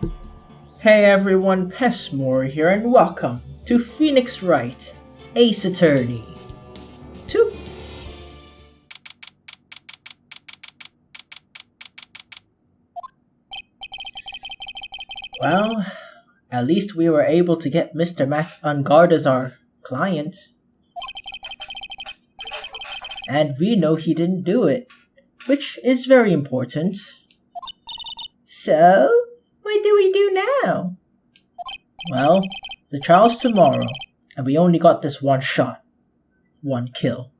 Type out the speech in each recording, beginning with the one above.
Hey everyone, Pessmore here and welcome to Phoenix Wright, Ace Attorney 2. Well, at least we were able to get Mr. Matt Ungard as our client. And we know he didn't do it, which is very important. So, what do we do now? Well, the trial's tomorrow, and we only got this one shot. One kill.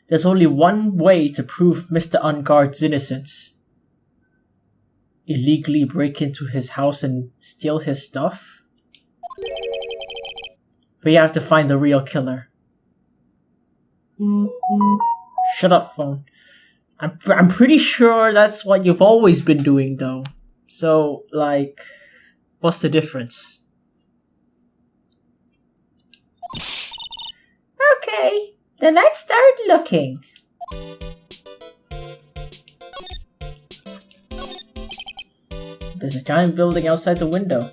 There's only one way to prove Mr. Ungard's innocence. Illegally break into his house and steal his stuff? We have to find the real killer. Shut up, phone. I'm pretty sure that's what you've always been doing, though. So, like, what's the difference? Okay, then let's start looking. There's a giant building outside the window.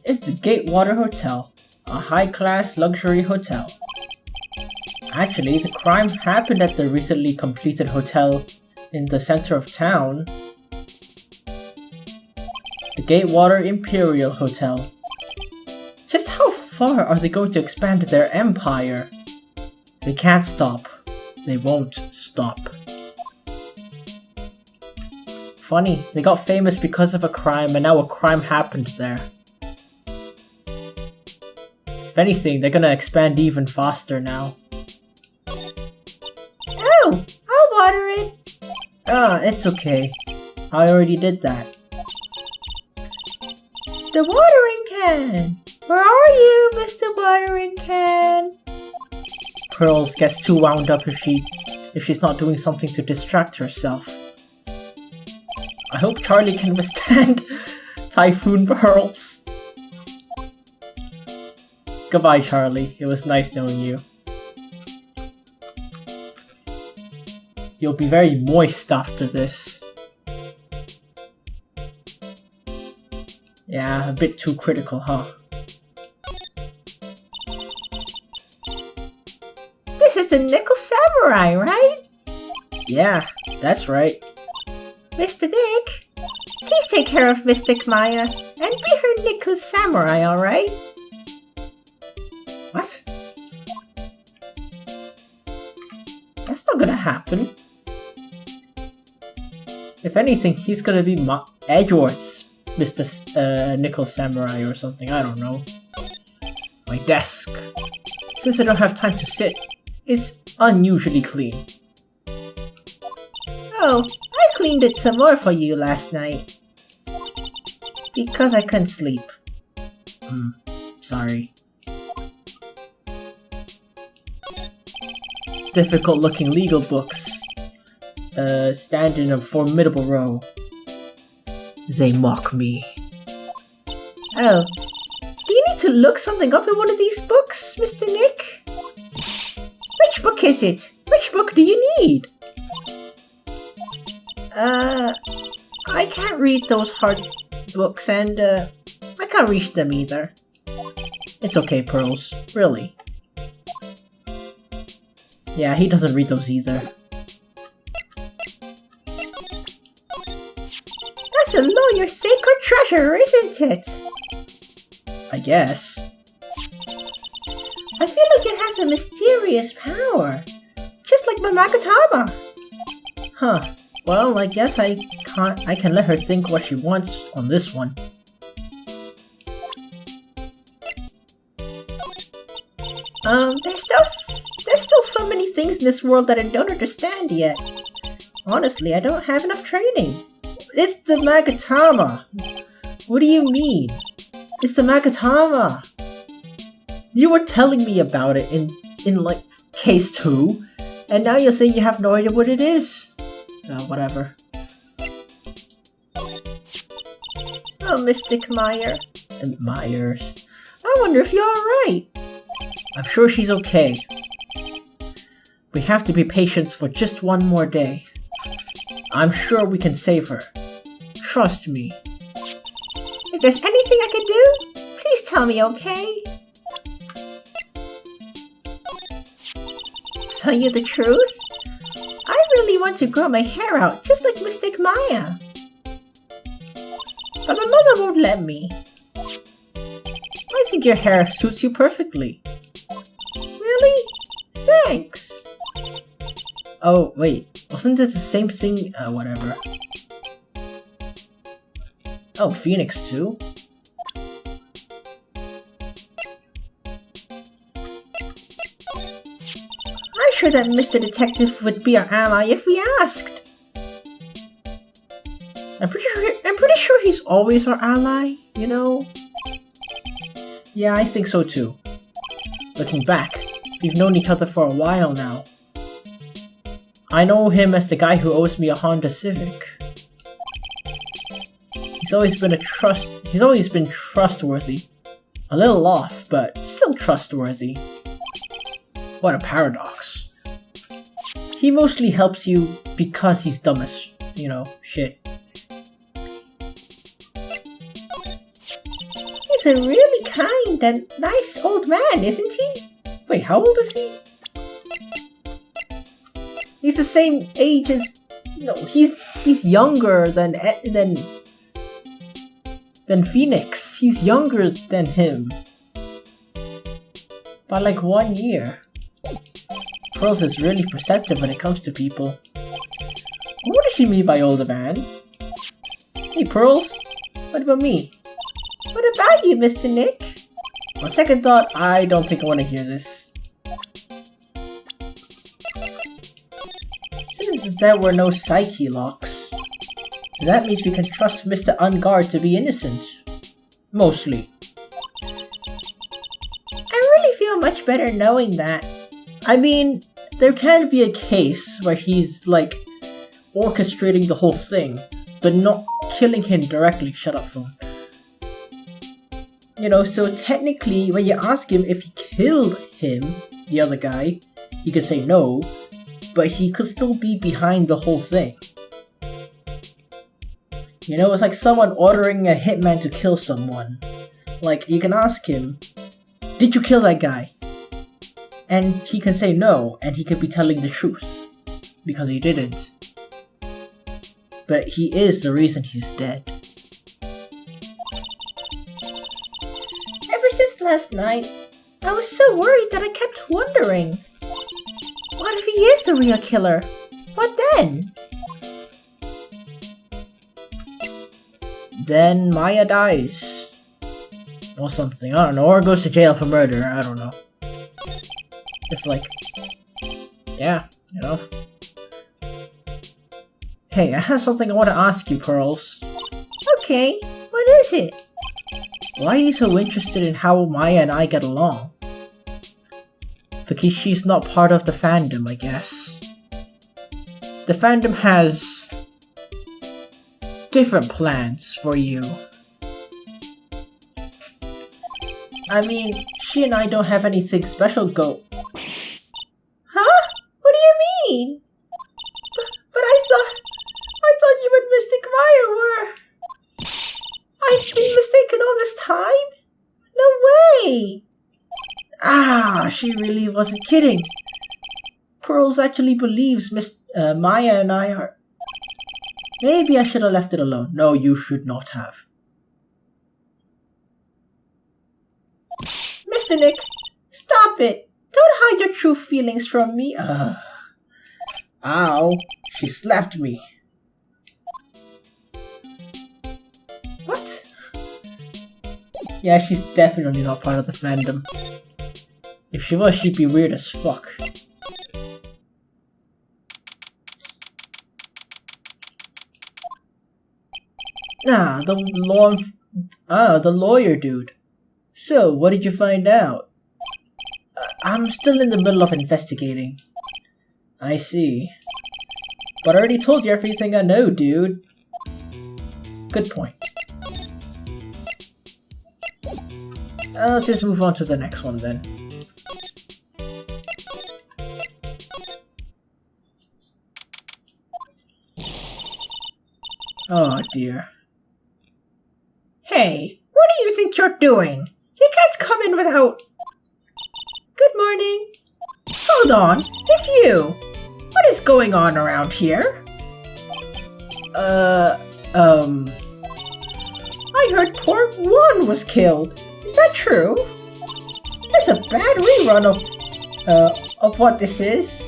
It's the Gatewater Hotel, a high-class luxury hotel. Actually, the crime happened at the recently completed hotel in the center of town. The Gatewater Imperial Hotel. Just how far are they going to expand their empire? They can't stop. They won't stop. Funny, they got famous because of a crime and now a crime happened there. If anything, they're gonna expand even faster now. Oh, I'll water it. It's okay. I already did that. The watering can! Where are you, Mr. Watering Can? Pearls gets too wound up if she's not doing something to distract herself. I hope Charlie can withstand Typhoon Pearls. Goodbye, Charlie. It was nice knowing you. You'll be very moist after this. Yeah, a bit too critical, huh? This is the Nickel Samurai, right? Yeah, that's right. Mr. Nick, please take care of Miss Nick Maya and be her Nickel Samurai, alright? What? That's not gonna happen. If anything, he's gonna be Edgeworth's Mr. Nickel Samurai or something, I don't know. My desk. Since I don't have time to sit, it's unusually clean. Oh, I cleaned it some more for you last night. Because I couldn't sleep. Sorry. Difficult looking legal books. Stand in a formidable row. They mock me. Oh, do you need to look something up in one of these books, Mr. Nick? Which book is it? Which book do you need? I can't read those hard books and, I can't reach them either. It's okay, Pearls. Really. Yeah, he doesn't read those either. That's a lawyer's sacred treasure, isn't it? I guess. I feel like it has a mysterious power. Just like my Magatama. Huh. Well, I guess I can let her think what she wants on this one. There's still so many things in this world that I don't understand yet. Honestly, I don't have enough training. It's the Magatama. What do you mean? It's the Magatama. You were telling me about it in like case 2, and now you're saying you have no idea what it is. Whatever. Oh, Mystic Meyer. And Myers. I wonder if you're alright. I'm sure she's okay. We have to be patient for just one more day. I'm sure we can save her. trust me. If there's anything I can do, please tell me, okay? To tell you the truth, I really want to grow my hair out just like Mystic Maya. But my mother won't let me. I think your hair suits you perfectly. Really? Thanks. Oh, wait. Wasn't it the same thing? Whatever. Oh, Phoenix too? I'm sure that Mr. Detective would be our ally if we asked. I'm pretty sure he's always our ally, you know? Yeah, I think so too. Looking back, we've known each other for a while now. I know him as the guy who owes me a Honda Civic. He's always been trustworthy. A little off, but still trustworthy. What a paradox. He mostly helps you because he's dumb as, shit. He's a really kind and nice old man, isn't he? Wait, how old is he? He's the same age as... No, he's younger than Phoenix. He's younger than him. By like 1 year. Pearls is really perceptive when it comes to people. What does she mean by older man? Hey Pearls, what about me? What about you, Mr. Nick? On second thought, I don't think I want to hear this. Since there were no psyche locks, that means we can trust Mr. Unguard to be innocent. Mostly. I really feel much better knowing that. I mean, there can be a case where he's, like, orchestrating the whole thing, but not killing him directly. Shut up, phone. So technically, when you ask him if he killed him, the other guy, he could say no, but he could still be behind the whole thing. It's like someone ordering a hitman to kill someone. Like, you can ask him, did you kill that guy? And he can say no, and he could be telling the truth. Because he didn't. But he is the reason he's dead. Ever since last night, I was so worried that I kept wondering. What if he is the real killer? What then? Then Maya dies. Or something, I don't know. Or goes to jail for murder, I don't know. It's like... Yeah, Hey, I have something I want to ask you, Pearls. Okay, what is it? Why are you so interested in how Maya and I get along? Because she's not part of the fandom, I guess. The fandom has... different plans for you. I mean, she and I don't have anything special go... Huh? What do you mean? But I thought you and Mystic Maya were... I've been mistaken all this time? No way! Ah, she really wasn't kidding. Pearls actually believes Maya and I are... Maybe I should have left it alone. No, you should not have. Mr. Nick, stop it! Don't hide your true feelings from me. Ow, she slapped me. What? Yeah, she's definitely not part of the fandom. If she was, she'd be weird as fuck. The lawyer dude. So, what did you find out? I'm still in the middle of investigating. I see. But I already told you everything I know, dude. Good point. Let's just move on to the next one then. Oh dear. Hey, what do you think you're doing? You can't come in without... Good morning. Hold on, it's you. What is going on around here? I heard poor Juan was killed. Is that true? There's a bad rerun of what this is.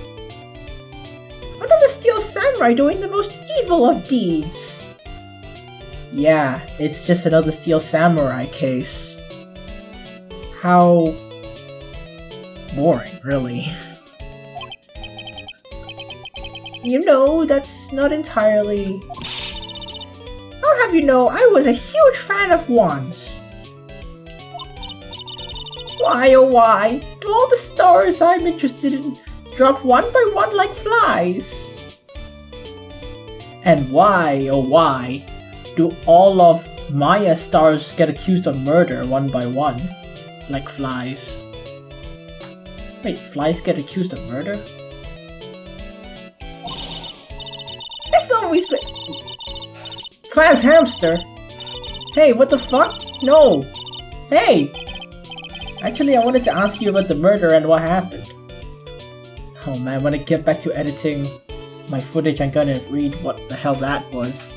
Another Steel Samurai doing the most evil of deeds. Yeah, it's just another Steel Samurai case. How boring, really. You know, that's not entirely... I'll have you know, I was a huge fan of Juan's. Why, oh why, do all the stars I'm interested in drop one by one like flies? And why, oh why, do all of Maya's stars get accused of murder one by one, like flies? Wait, flies get accused of murder? It's always been... Class Hamster! Hey, what the fuck? No! Hey! Actually, I wanted to ask you about the murder and what happened. Oh man, when I get back to editing my footage, I'm gonna read what the hell that was.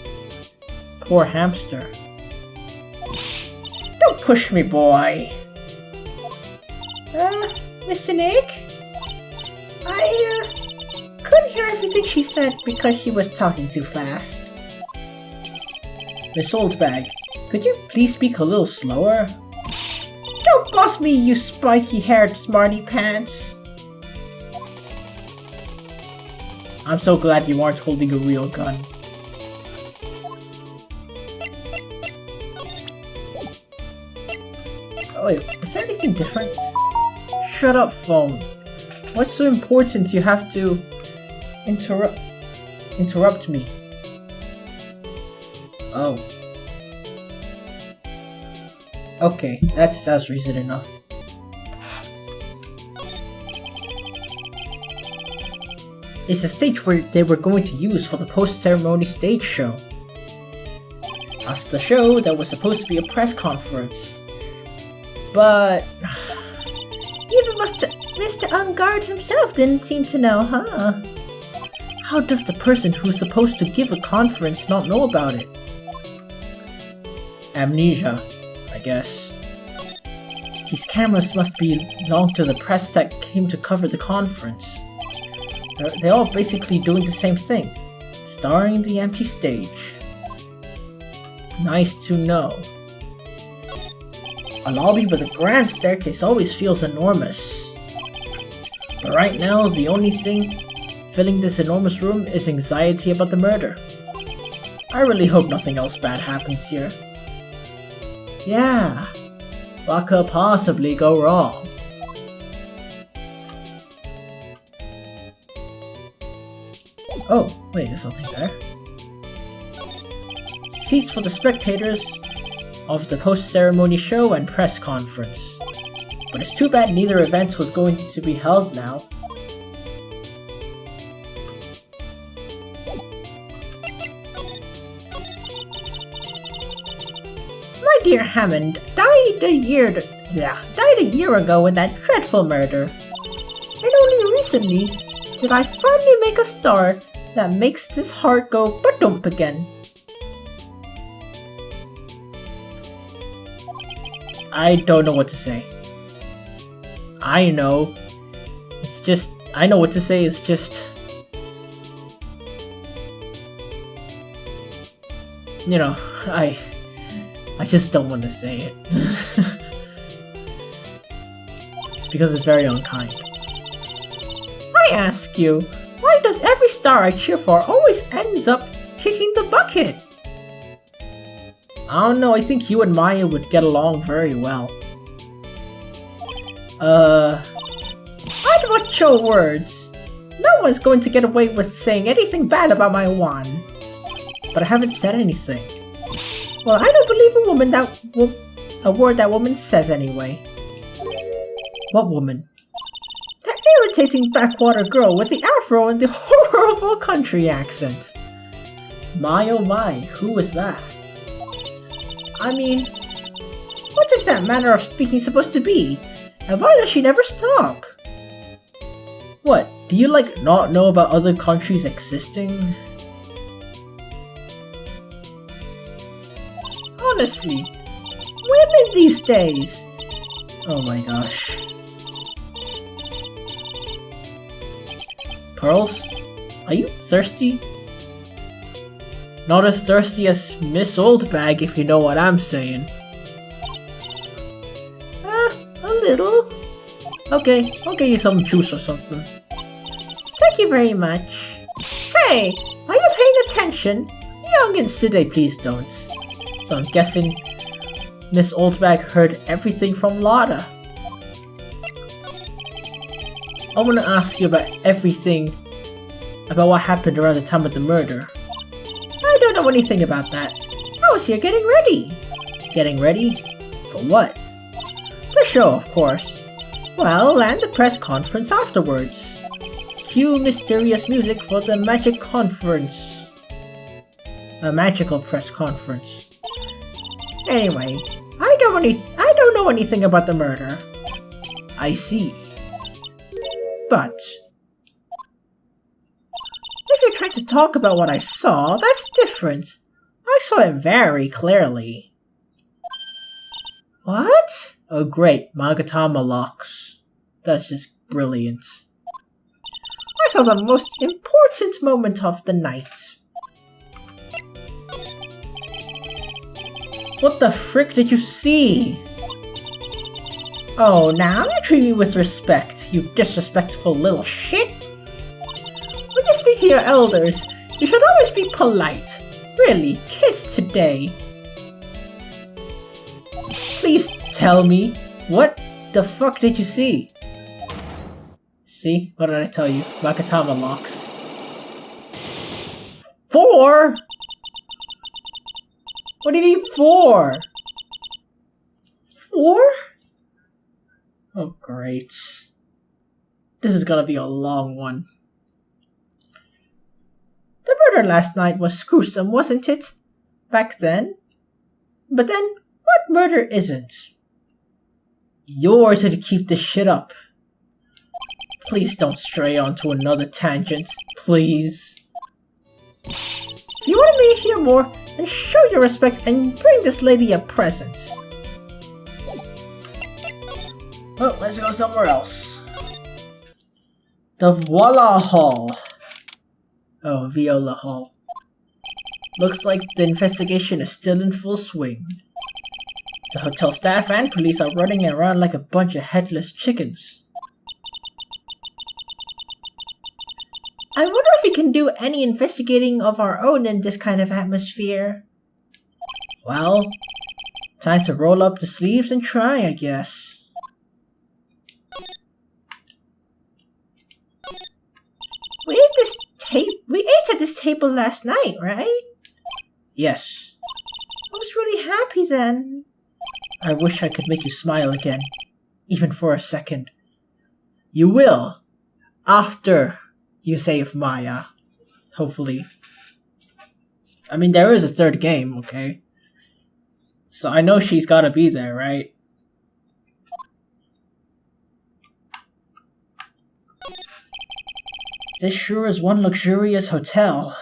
Poor hamster. Don't push me, boy! Mr. Nick? I, couldn't hear everything she said because she was talking too fast. Miss Oldbag, could you please speak a little slower? Don't boss me, you spiky-haired smarty pants! I'm so glad you aren't holding a real gun. Oh wait, is there anything different? Shut up, phone. What's so important you have to interrupt me? Oh. Okay, that's reason enough. It's a stage where they were going to use for the post-ceremony stage show. After the show, there was supposed to be a press conference. But... even Mr. Ungard himself didn't seem to know, huh? How does the person who's supposed to give a conference not know about it? Amnesia, I guess. These cameras must belong to the press that came to cover the conference. They're all basically doing the same thing, starring the empty stage. Nice to know. A lobby with a grand staircase always feels enormous. But right now, the only thing filling this enormous room is anxiety about the murder. I really hope nothing else bad happens here. Yeah, what could possibly go wrong? Oh, wait, there's something there. Seats for the spectators of the post-ceremony show and press conference. But it's too bad neither event was going to be held now. My dear Hammond died a year ago in that dreadful murder. And only recently did I finally make a star that makes this heart go ba-dump again. I don't know what to say. I know. It's just... I know what to say, it's just... You know, I just don't want to say it. It's because it's very unkind. I ask you, why does every star I cheer for always ends up kicking the bucket? I don't know, I think you and Maya would get along very well. I'd watch your words. No one's going to get away with saying anything bad about my Juan. But I haven't said anything. Well, I don't believe a word that woman says anyway. What woman? That irritating backwater girl with the afro and the horrible country accent. My oh my, who is that? I mean, what is that manner of speaking supposed to be? And why does she never stop? What, do you not know about other countries existing? Honestly, women these days! Oh my gosh. Pearls, are you thirsty? Not as thirsty as Miss Oldbag, if you know what I'm saying. A little. Okay, I'll get you some juice or something. Thank you very much. Hey, are you paying attention? Youngins today, please don't. So I'm guessing Miss Oldbag heard everything from Lotta. I want to ask you about everything about what happened around the time of the murder. I don't know anything about that. I was here getting ready. Getting ready? For what? The show, of course. Well, and the press conference afterwards. Cue mysterious music for the magic conference. A magical press conference. Anyway, I don't know anything about the murder. I see. But if you're trying to talk about what I saw, that's different. I saw it very clearly. What? Oh great, Magatama locks. That's just brilliant. I saw the most important moment of the night. What the frick did you see? Oh, now you treat me with respect, you disrespectful little shit. When you speak to your elders, you should always be polite. Really, kids today. Please tell me, what the fuck did you see? See? What did I tell you? Magatama locks. 4? What do you mean 4? 4? Oh great. This is gonna be a long one. The murder last night was gruesome, wasn't it? Back then? But then, what murder isn't? Yours if you keep this shit up. Please don't stray onto another tangent, please. If you want me to hear more, then show your respect and bring this lady a present. Well, let's go somewhere else. The Voila Hall. Oh, Viola Hall. Looks like the investigation is still in full swing. The hotel staff and police are running around like a bunch of headless chickens. I wonder if we can do any investigating of our own in this kind of atmosphere. Well, time to roll up the sleeves and try, I guess. We ate at this table last night, right? Yes. I was really happy then. I wish I could make you smile again, even for a second. You will, after you save Maya, hopefully. I mean, there is a third game, okay? So I know she's gotta be there, right? This sure is one luxurious hotel.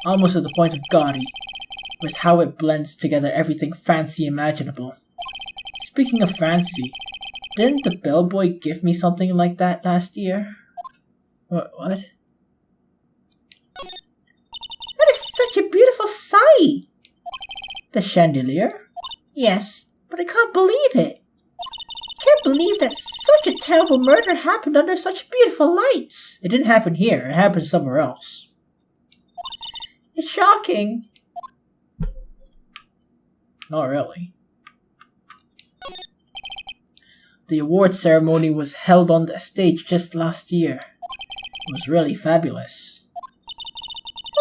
Almost to the point of gaudy, with how it blends together everything fancy imaginable. Speaking of fancy, didn't the bellboy give me something like that last year? What? That is such a beautiful sight! The chandelier? Yes, but I can't believe it. I can't believe that such a terrible murder happened under such beautiful lights. It didn't happen here, it happened somewhere else. It's shocking. Not really. The award ceremony was held on the stage just last year. It was really fabulous.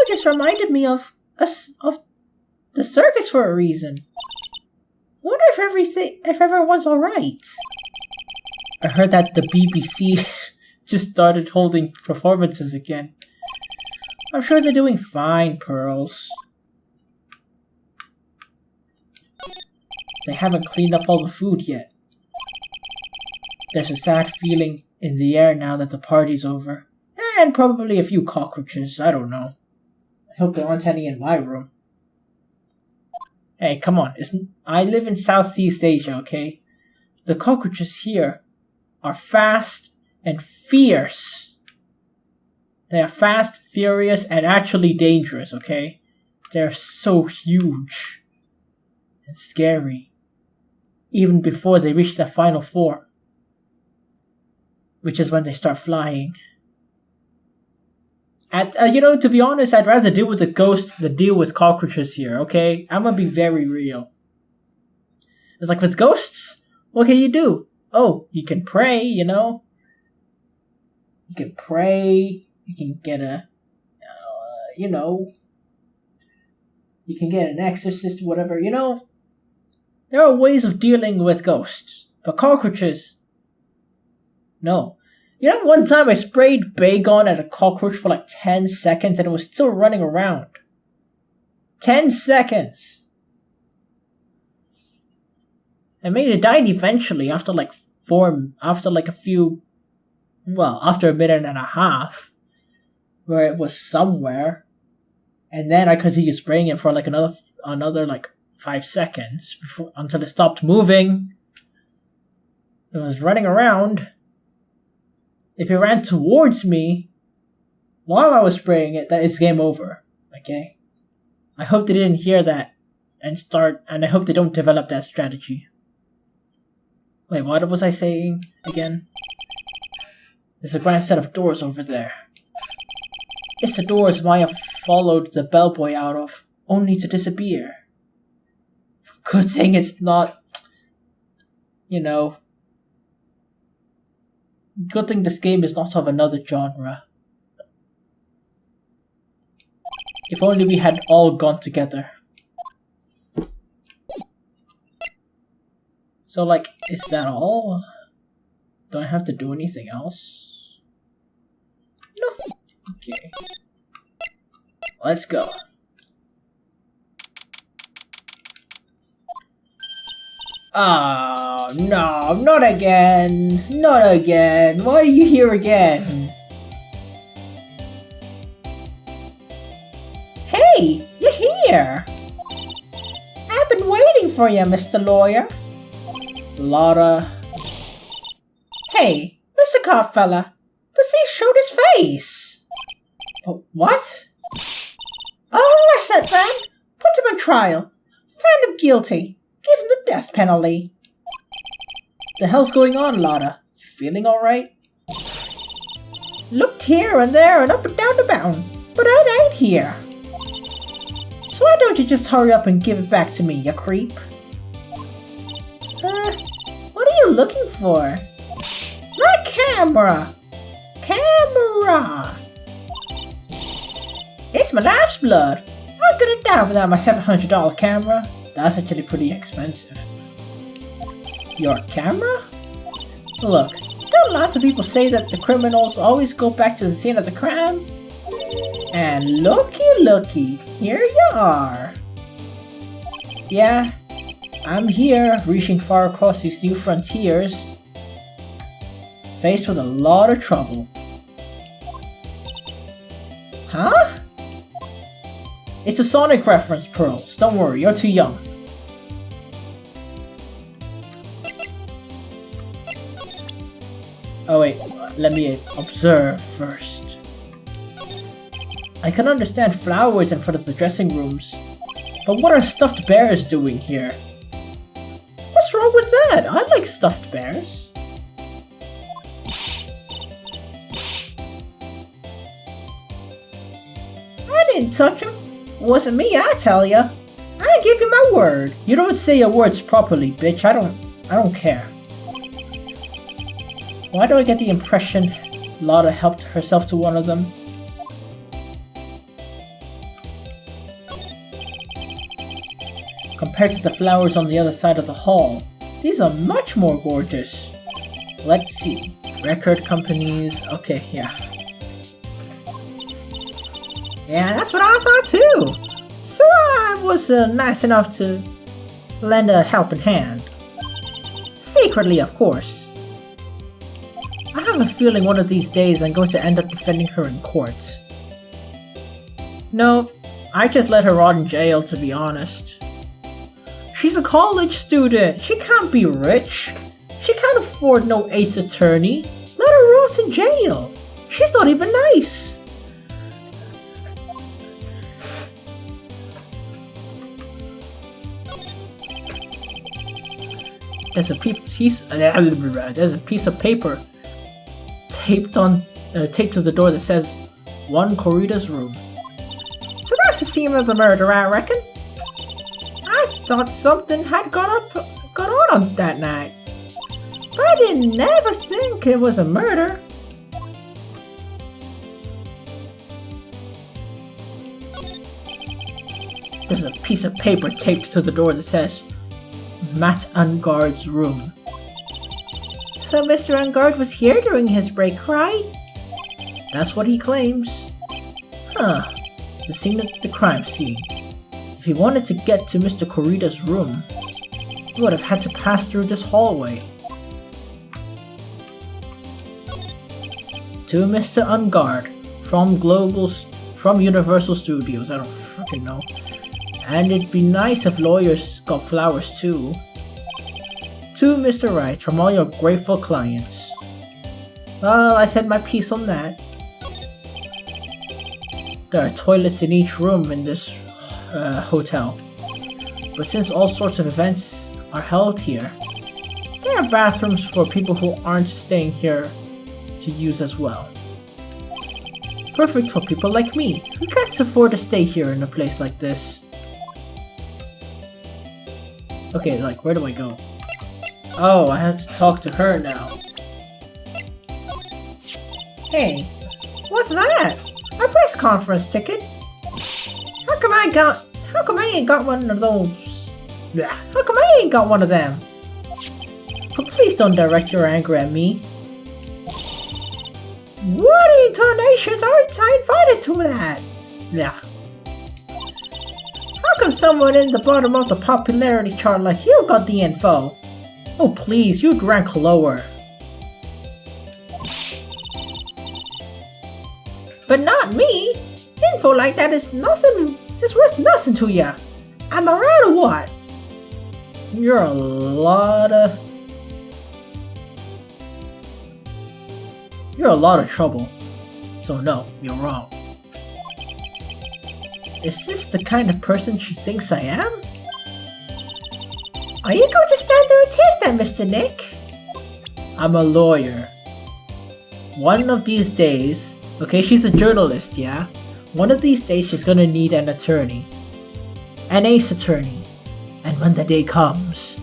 It just reminded me of the circus for a reason. Wonder if everyone's alright. I heard that the BBC just started holding performances again. I'm sure they're doing fine, Pearls. They haven't cleaned up all the food yet. There's a sad feeling in the air now that the party's over. And probably a few cockroaches, I don't know. I hope there aren't any in my room. Hey, come on, I live in Southeast Asia, okay? The cockroaches here are fast and fierce. They are fast, furious, and actually dangerous, okay? They're so huge and scary, even before they reach their final form, which is when they start flying. To be honest, I'd rather deal with the ghosts than deal with cockroaches here, okay? I'm gonna be very real. It's like with ghosts, what can you do? Oh, you can pray, you know? You can pray, you can get you can get an exorcist, whatever, you know? There are ways of dealing with ghosts. But cockroaches, no. You know, one time I sprayed Baygon at a cockroach for like 10 seconds and it was still running around. 10 seconds! I mean, it died eventually after after a minute and a half, where it was somewhere. And then I continued spraying it for like another 5 seconds until it stopped moving. It was running around. If it ran towards me while I was spraying it, that it's game over. Okay? I hope they didn't hear that and I hope they don't develop that strategy. Wait, what was I saying again? There's a grand set of doors over there. It's the doors Maya followed the bellboy out of, only to disappear. Good thing it's not, good thing this game is not of another genre. If only we had all gone together. So, is that all? Do I have to do anything else? No. Okay. Let's go. Oh, no, not again. Not again. Why are you here again? Hey, you're here. I've been waiting for you, Mr. Lawyer. Lotta. Hey, Mr. Cop fella, the thief showed his face. What? Oh, I said, man. Put him on trial. Find him guilty. Give him the death penalty. The hell's going on, Lotta? You feeling alright? Looked here and there and up and down the mountain, but it ain't here. So why don't you just hurry up and give it back to me, you creep? What are you looking for? My camera! Camera! It's my life's blood. I'm gonna die without my $700 camera. That's actually pretty expensive. Your camera? Look, don't lots of people say that the criminals always go back to the scene of the crime? And looky, here you are. Yeah, I'm here, reaching far across these new frontiers, faced with a lot of trouble. Huh? It's a Sonic reference, Pearls. Don't worry, you're too young. Oh wait, let me observe first. I can understand flowers in front of the dressing rooms, but what are stuffed bears doing here? What's wrong with that? I like stuffed bears. I didn't touch them. It wasn't me, I tell ya. I give you my word. You don't say your words properly, bitch. I don't care. Why do I get the impression Lotta helped herself to one of them? Compared to the flowers on the other side of the hall, these are much more gorgeous. Let's see. Record companies. Okay, yeah. Yeah, that's what I thought too. So I was nice enough to lend a helping hand. Secretly, of course. I have a feeling one of these days I'm going to end up defending her in court. No, I just let her rot in jail, to be honest. She's a college student. She can't be rich. She can't afford no ace attorney. Let her rot in jail. She's not even nice. There's a piece of paper taped to the door that says 1 Corrida's room. So that's the scene of the murder, I reckon. I thought something had gone on that night, but I didn't never think it was a murder. There's a piece of paper taped to the door that says Matt Ungard's room. So Mr. Ungard was here during his break, right? That's what he claims. Huh. The scene of the crime scene. If he wanted to get to Mr. Corrida's room, he would have had to pass through this hallway. To Mr. Ungard from Universal Studios. I don't freaking know. And it'd be nice if lawyers got flowers too. To Mr. Wright, from all your grateful clients. Well, I said my piece on that. There are toilets in each room in this hotel. But since all sorts of events are held here, there are bathrooms for people who aren't staying here to use as well. Perfect for people like me, who can't afford to stay here in a place like this. Okay, like, where do I go? Oh, I have to talk to her now. Hey, what's that? A press conference ticket? How come I ain't got one of those? How come I ain't got one of them? But please don't direct your anger at me. What intonations aren't I invited to that? How come someone in the bottom of the popularity chart like you got the info? Oh please, you'd rank lower. But not me. Info like that is worth nothing to ya. Am I right or what? You're a lot of trouble. So no, you're wrong. Is this the kind of person she thinks I am? Are you going to stand there and take that, Mr. Nick? I'm a lawyer. One of these days, okay, she's a journalist, yeah? One of these days she's gonna need an attorney. An ace attorney. And when the day comes,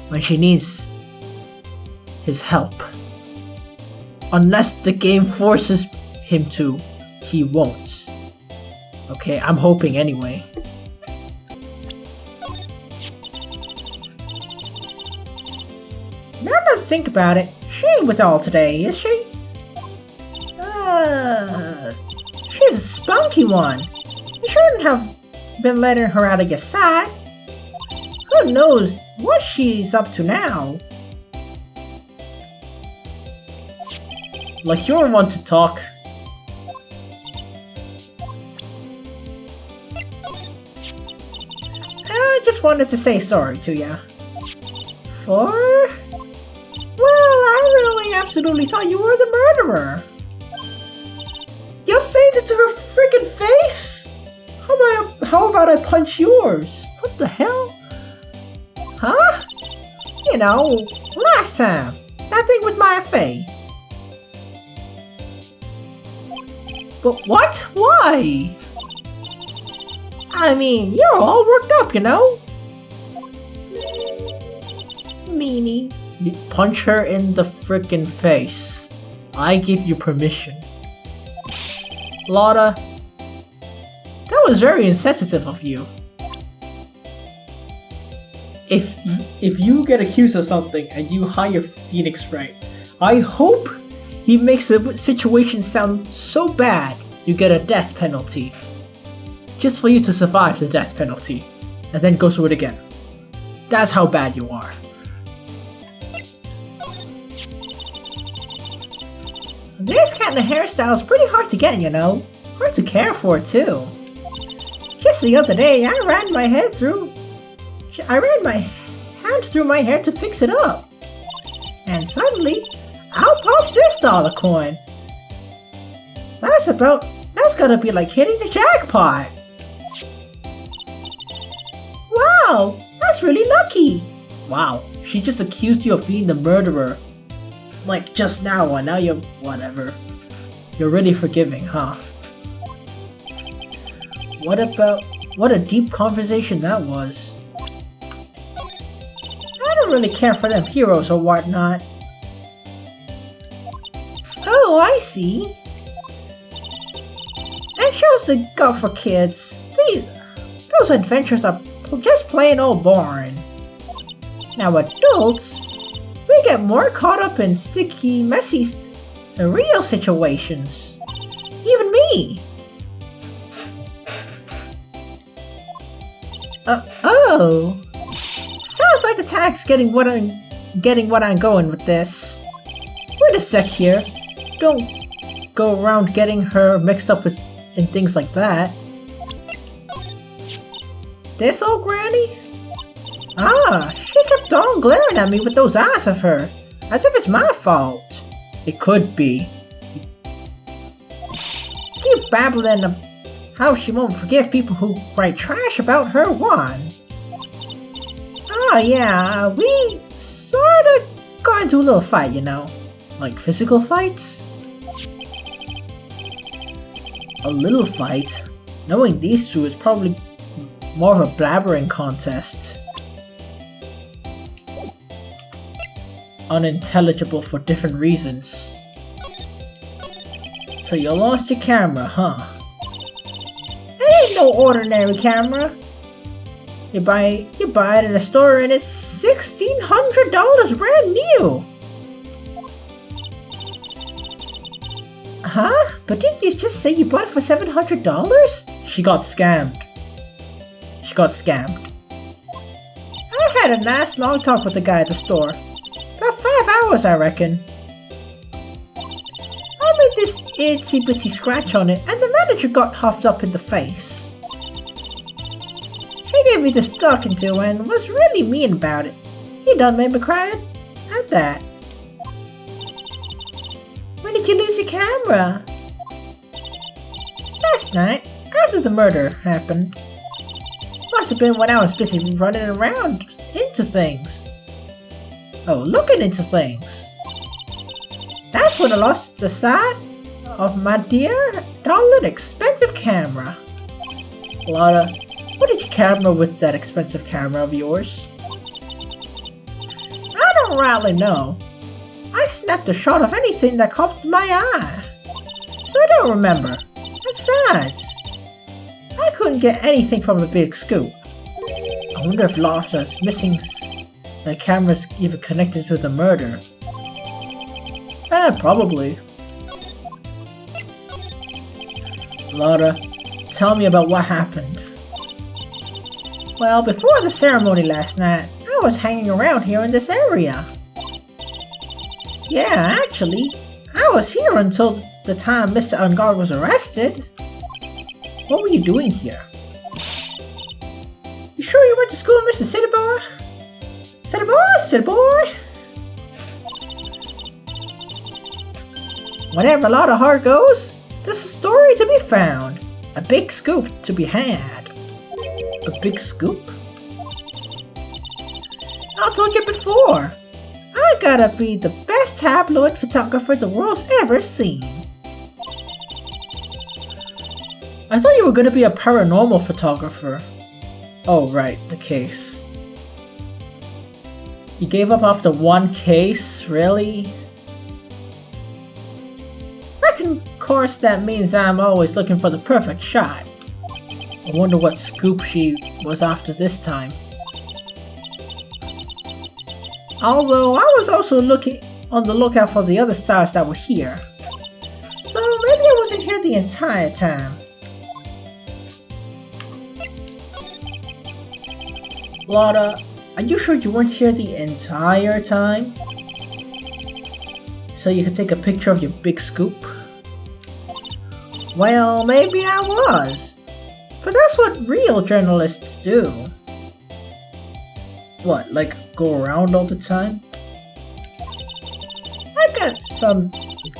when she needs his help, unless the game forces him to, he won't. Okay, I'm hoping anyway. Now that I think about it, she ain't with all today, is she? She's a spunky one. You shouldn't have been letting her out of your sight. Who knows what she's up to now? Like you're one to talk. I just wanted to say sorry to ya. For? Well, I really absolutely thought you were the murderer. You'll say that to her freaking face? How about I punch yours? What the hell? Huh? You know, last time. That thing with my Faye. But what? Why? I mean, you're all worked up, you know? Meanie. You punch her in the frickin' face. I give you permission. Lotta, that was very insensitive of you. If you get accused of something and you hire Phoenix Wright, I hope he makes the situation sound so bad you get a death penalty. Just for you to survive the death penalty, and then go through it again. That's how bad you are. This kind of hairstyle is pretty hard to get, you know. Hard to care for, too. Just the other day, I ran my hand through my hair to fix it up. And suddenly, out pops this dollar coin. That's gotta be like hitting the jackpot. Wow, that's really lucky. Wow, she just accused you of being the murderer. Like just now, and now you're whatever. You're really forgiving, huh? What a deep conversation that was. I don't really care for them heroes or whatnot. Oh, I see. That shows the go for kids. Those adventures are just plain old boring. Now adults, we get more caught up in sticky, messy, real situations. Even me. Oh. Sounds like the tag's getting what I'm going with this. Wait a sec here. Don't go around getting her mixed up in things like that. This old granny? Ah, she kept on glaring at me with those eyes of her, as if it's my fault. It could be. Keep babbling of how she won't forgive people who write trash about her one. Oh yeah, we sorta got into a little fight, you know. Like physical fights? A little fight? Knowing these two is probably more of a blabbering contest. Unintelligible for different reasons. So you lost your camera, huh? It ain't no ordinary camera. You buy it at a store and it's $1,600 brand new. Huh? But didn't you just say you bought it for $700? She got scammed. She got scammed. I had a nice long talk with the guy at the store. About 5 hours, I reckon. I made this itsy bitsy scratch on it, and the manager got huffed up in the face. He gave me this talking to and was really mean about it. He done made me cry at that. When did you lose your camera? Last night, after the murder happened. Must have been when I was busy running around into things. Oh, looking into things. That's when I lost the sight of my dear, darling, expensive camera. Lotta, what did you camera with that expensive camera of yours? I don't rightly know. I snapped a shot of anything that caught my eye. So I don't remember. Besides, I couldn't get anything from a big scoop. I wonder if Lotta's missing the camera's even connected to the murder. Probably. Lotta, tell me about what happened. Well, before the ceremony last night, I was hanging around here in this area. Yeah, actually, I was here until the time Mr. Unguard was arrested. What were you doing here? You sure you went to school, Mr. City Boy? City Boy, City Boy! Whatever Lotta Heart goes, there's a story to be found. A big scoop to be had. A big scoop? I told you before. I gotta be the best tabloid photographer the world's ever seen. I thought you were gonna be a paranormal photographer. Oh right, the case. You gave up after one case? Really? Reckon, of course, that means I'm always looking for the perfect shot. I wonder what scoop she was after this time. Although I was also looking on the lookout for the other stars that were here. So maybe I wasn't here the entire time. Lotta, Are you sure you weren't here the entire time? So you could take a picture of your big scoop? Well, maybe I was. But that's what real journalists do. What, like go around all the time? I got some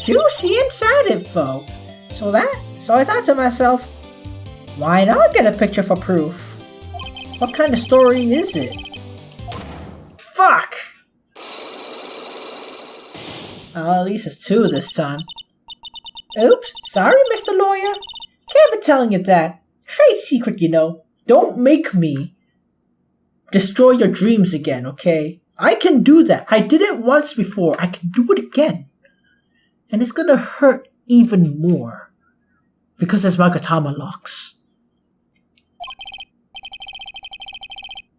juicy inside info. So I thought to myself, why not get a picture for proof? What kind of story is it? Fuck! At least it's 2 this time. Oops, sorry, Mr. Lawyer. Can't be telling you that. Trade secret, you know. Don't make me destroy your dreams again, okay? I can do that. I did it once before. I can do it again. And it's gonna hurt even more. Because there's Magatama locks.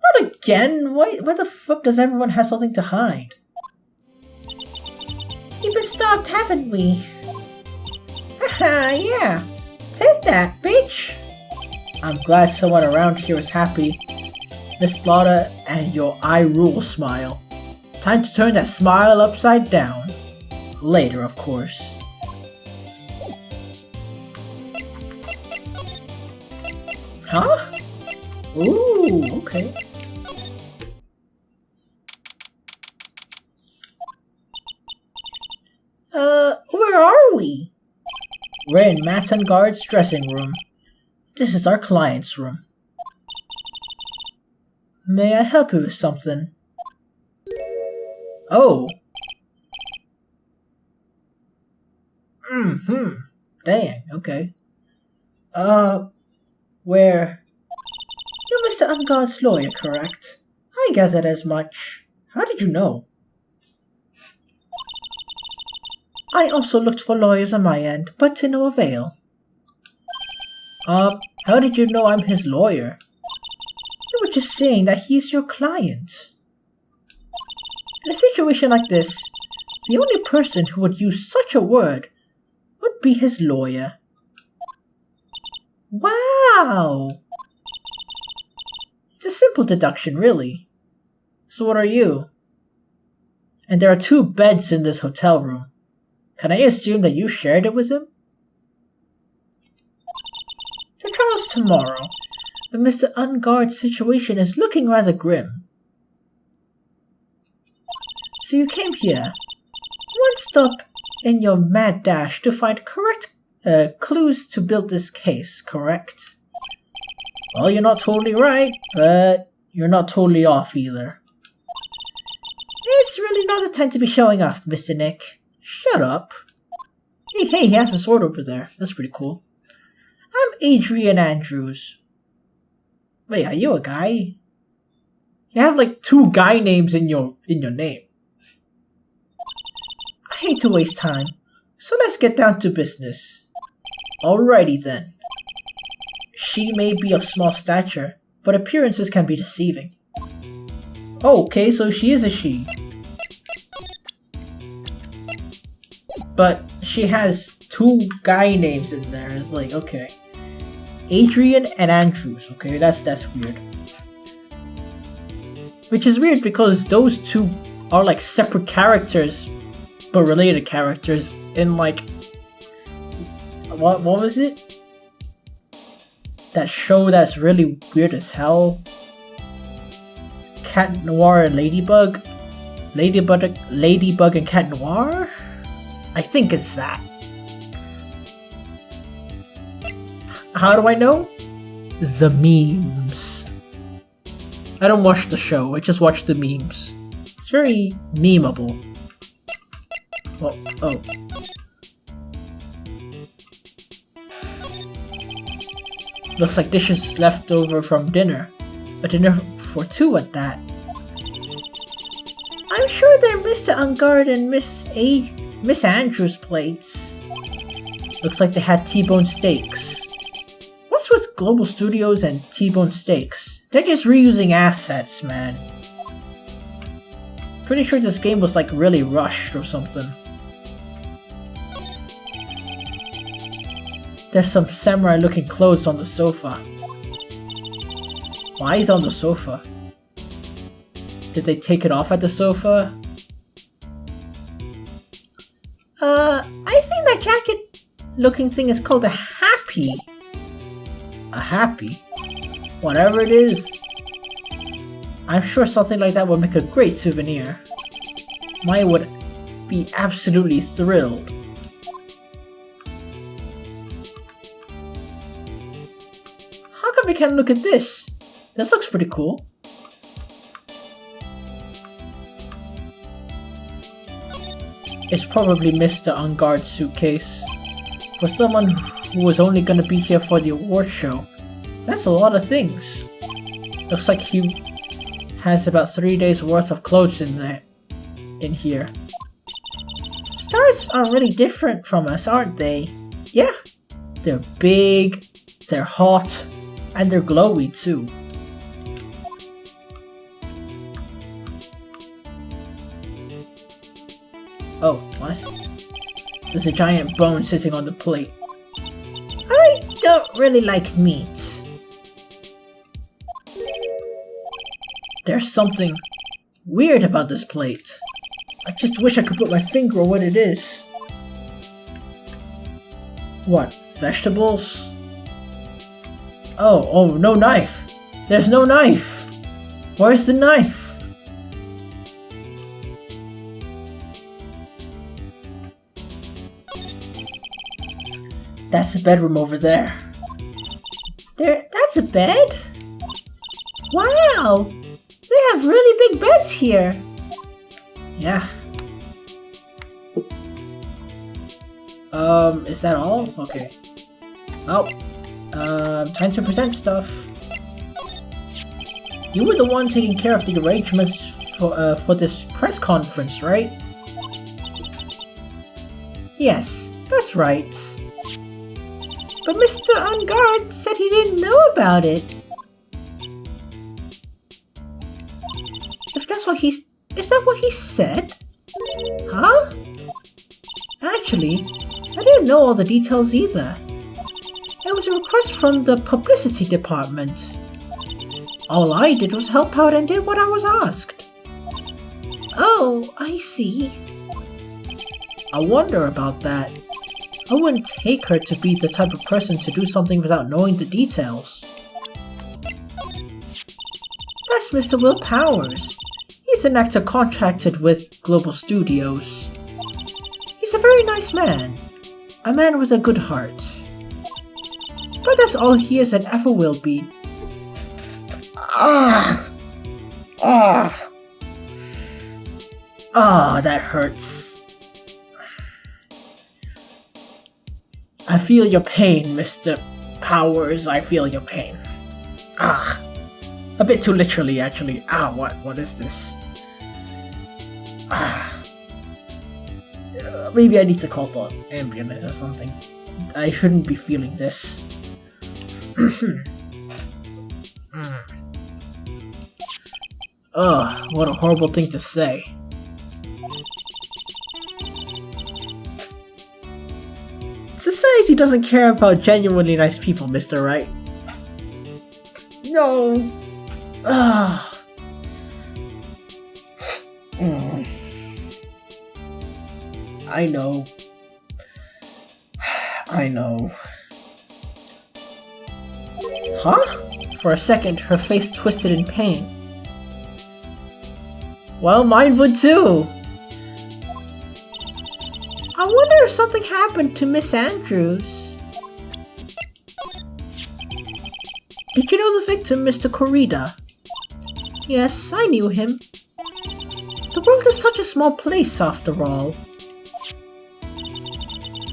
Not again? Why the fuck does everyone have something to hide? You've been stopped, haven't we? Haha, yeah. Take that, bitch. I'm glad someone around here is happy. Miss Lotta and your I rule smile. Time to turn that smile upside down. Later, of course. Huh? Ooh, okay. Where are we? We're in Matangard's dressing room. This is our client's room. May I help you with something? Oh. Dang, okay. Where? You're Mr. Ungod's lawyer, correct? I gathered as much. How did you know? I also looked for lawyers on my end, but to no avail. How did you know I'm his lawyer? You were just saying that he's your client. In a situation like this, the only person who would use such a word would be his lawyer. Wow! It's a simple deduction, really. So what are you? And there are 2 beds in this hotel room. Can I assume that you shared it with him? The trial's tomorrow, but Mr. Unguard's situation is looking rather grim. So you came here, one stop in your mad dash to find correct clues to build this case, correct? Well, you're not totally right, but you're not totally off either. It's really not the time to be showing off, Mr. Nick. Shut up. Hey, he has a sword over there. That's pretty cool. I'm Adrian Andrews. Wait, are you a guy? You have like 2 guy names in your name. I hate to waste time, so let's get down to business. Alrighty then. She may be of small stature, but appearances can be deceiving. Okay, so she is a she. But she has 2 guy names in there. It's like, okay. Adrian and Andrews, okay, that's weird. Which is weird because those 2 are like separate characters, but related characters in like... What was it? That show that's really weird as hell? Cat Noir and Ladybug? Ladybug and Cat Noir? I think it's that. How do I know? The memes. I don't watch the show, I just watch the memes. It's very memeable. Oh. Looks like dishes left over from dinner. A dinner for 2 at that. I'm sure they're Mr. Ungard and Miss Andrews' plates. Looks like they had T-bone steaks. What's with Global Studios and T-bone steaks? They're just reusing assets, man. Pretty sure this game was like really rushed or something. There's some samurai looking clothes on the sofa. Why is on the sofa? Did they take it off at the sofa? I think that jacket-looking thing is called a happy. A happy? Whatever it is. I'm sure something like that would make a great souvenir. Maya would be absolutely thrilled. How come we can't look at this? This looks pretty cool. It's probably Mr. On Guard's suitcase. For someone who was only gonna be here for the award show, that's a lot of things. Looks like he has about 3 days worth of clothes in here. Stars are really different from us, aren't they? Yeah, they're big, they're hot, and they're glowy too. Oh, what? There's a giant bone sitting on the plate. I don't really like meat. There's something weird about this plate. I just wish I could put my finger on what it is. What? Vegetables? Oh, no knife! There's no knife! Where's the knife? That's the bedroom over there. That's a bed? Wow! They have really big beds here! Yeah. Is that all? Okay. Oh. Time to present stuff. You were the one taking care of the arrangements for this press conference, right? Yes, that's right. But Mr. On Guard said he didn't know about it. If that's what is that what he said? Huh? Actually, I didn't know all the details either. It was a request from the publicity department. All I did was help out and did what I was asked. Oh, I see. I wonder about that. I wouldn't take her to be the type of person to do something without knowing the details. That's Mr. Will Powers. He's an actor contracted with Global Studios. He's a very nice man. A man with a good heart. But that's all he is and ever will be. That hurts. I feel your pain, Mr. Powers. I feel your pain. A bit too literally, actually. What is this? Maybe I need to call the ambulance or something. I shouldn't be feeling this. Ugh, what a horrible thing to say. Society doesn't care about genuinely nice people, Mr. Wright. No. I know. I know. Huh? For a second, her face twisted in pain. Well, mine would too. I wonder if something happened to Miss Andrews. Did you know the victim, Mr. Corrida? Yes, I knew him. The world is such a small place, after all.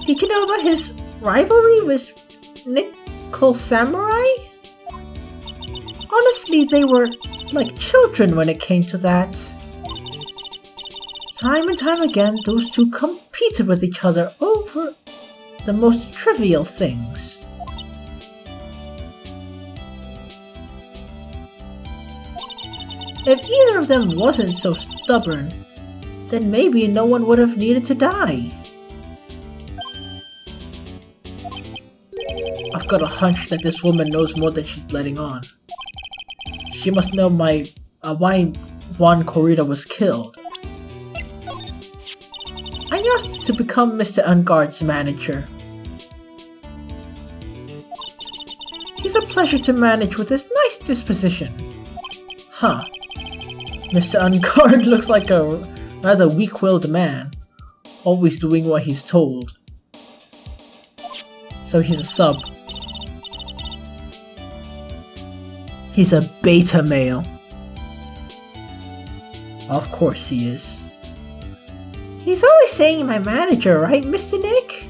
Did you know about his rivalry with Nickel Samurai? Honestly, they were like children when it came to that. Time and time again, those two competed with each other over the most trivial things. If either of them wasn't so stubborn, then maybe no one would have needed to die. I've got a hunch that this woman knows more than she's letting on. She must know why Juan Corrida was killed. I asked you to become Mr. Unguard's manager. He's a pleasure to manage with his nice disposition. Huh. Mr. Unguard looks like a rather weak-willed man, always doing what he's told. So he's a sub. He's a beta male. Of course he is. He's always saying my manager, right, Mr. Nick?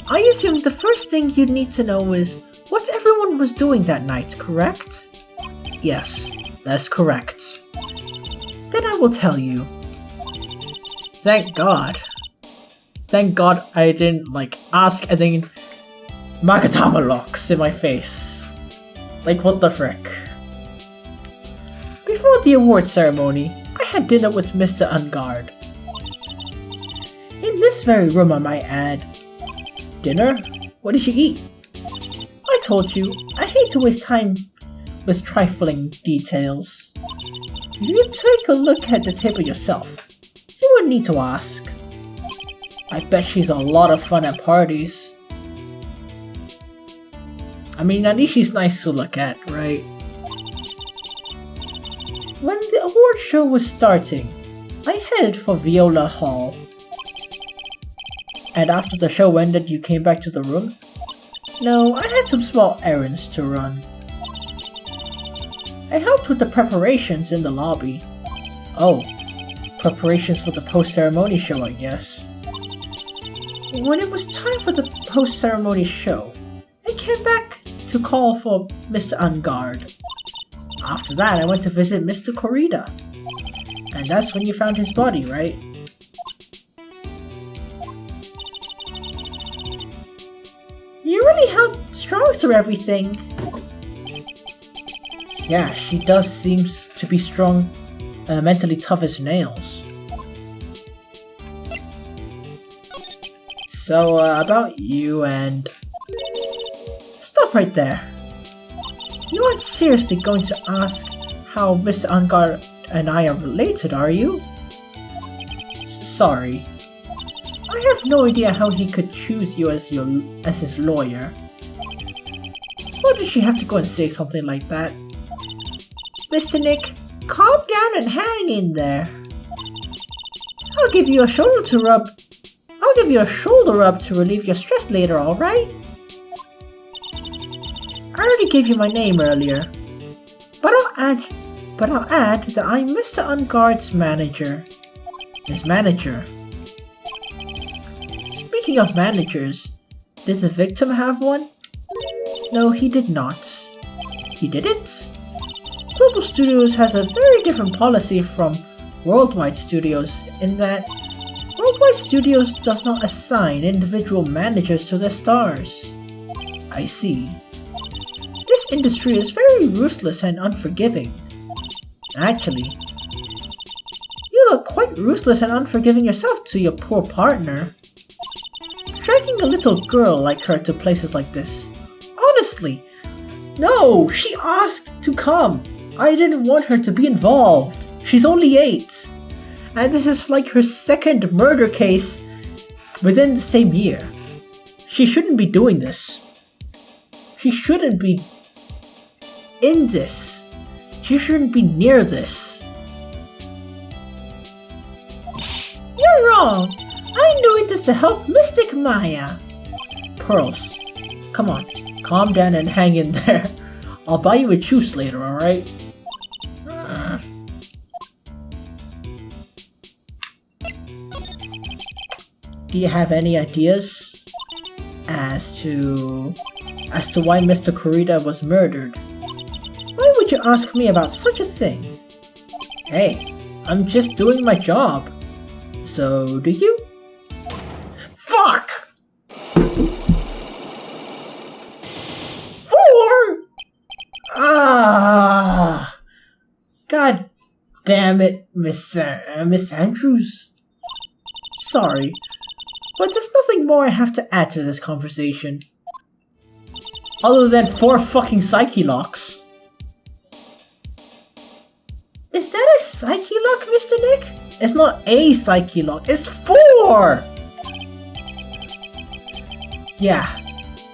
I assume the first thing you'd need to know is what everyone was doing that night, correct? Yes, that's correct. Then I will tell you. Thank God. Thank God I didn't, ask and then Magatama locks in my face. Like, what the frick? Before the award ceremony, I had dinner with Mr. Unguard. In this very room, I might add. Dinner? What did you eat? I told you, I hate to waste time with trifling details. You take a look at the table yourself. You wouldn't need to ask. I bet she's a lot of fun at parties. I mean, at least she's nice to look at, right? When the award show was starting, I headed for Viola Hall. And after the show ended, you came back to the room? No, I had some small errands to run. I helped with the preparations in the lobby. Oh, preparations for the post-ceremony show, I guess. When it was time for the post-ceremony show, I came back to call for Mr. Unguard. After that, I went to visit Mr. Corrida. And that's when you found his body, right? You really held strong through everything. Yeah, she does seem to be strong, mentally tough as nails. So, about you and... Stop right there. You aren't seriously going to ask how Mr. Unguard and I are related, are you? Sorry. I have no idea how he could choose you as his lawyer. Why did she have to go and say something like that? Mr. Nick, calm down and hang in there. I'll give you a shoulder rub to relieve your stress later, alright? I already gave you my name earlier, but I'll add that I'm Mr. Unguard's manager. His manager. Speaking of managers, did the victim have one? No, he did not. He didn't? Global Studios has a very different policy from Worldwide Studios in that Worldwide Studios does not assign individual managers to their stars. I see. This industry is very ruthless and unforgiving. Actually, you look quite ruthless and unforgiving yourself to your poor partner. Dragging a little girl like her to places like this. Honestly, no, she asked to come. I didn't want her to be involved. She's only 8. And this is like her second murder case within the same year. She shouldn't be doing this. She shouldn't be in this. She shouldn't be near this. You're wrong. I'm doing this to help Mystic Maya. Pearls, come on, calm down and hang in there. I'll buy you a juice later, alright? Do you have any ideas as to why Mr. Corrida was murdered? Why would you ask me about such a thing? Hey, I'm just doing my job. So, do you? Fuck! 4! Ah! God damn it, Miss Andrews. Sorry, but there's nothing more I have to add to this conversation. Other than 4 fucking Psyche Locks. Is that a Psyche Lock, Mr. Nick? It's not a Psyche Lock, it's 4! Yeah,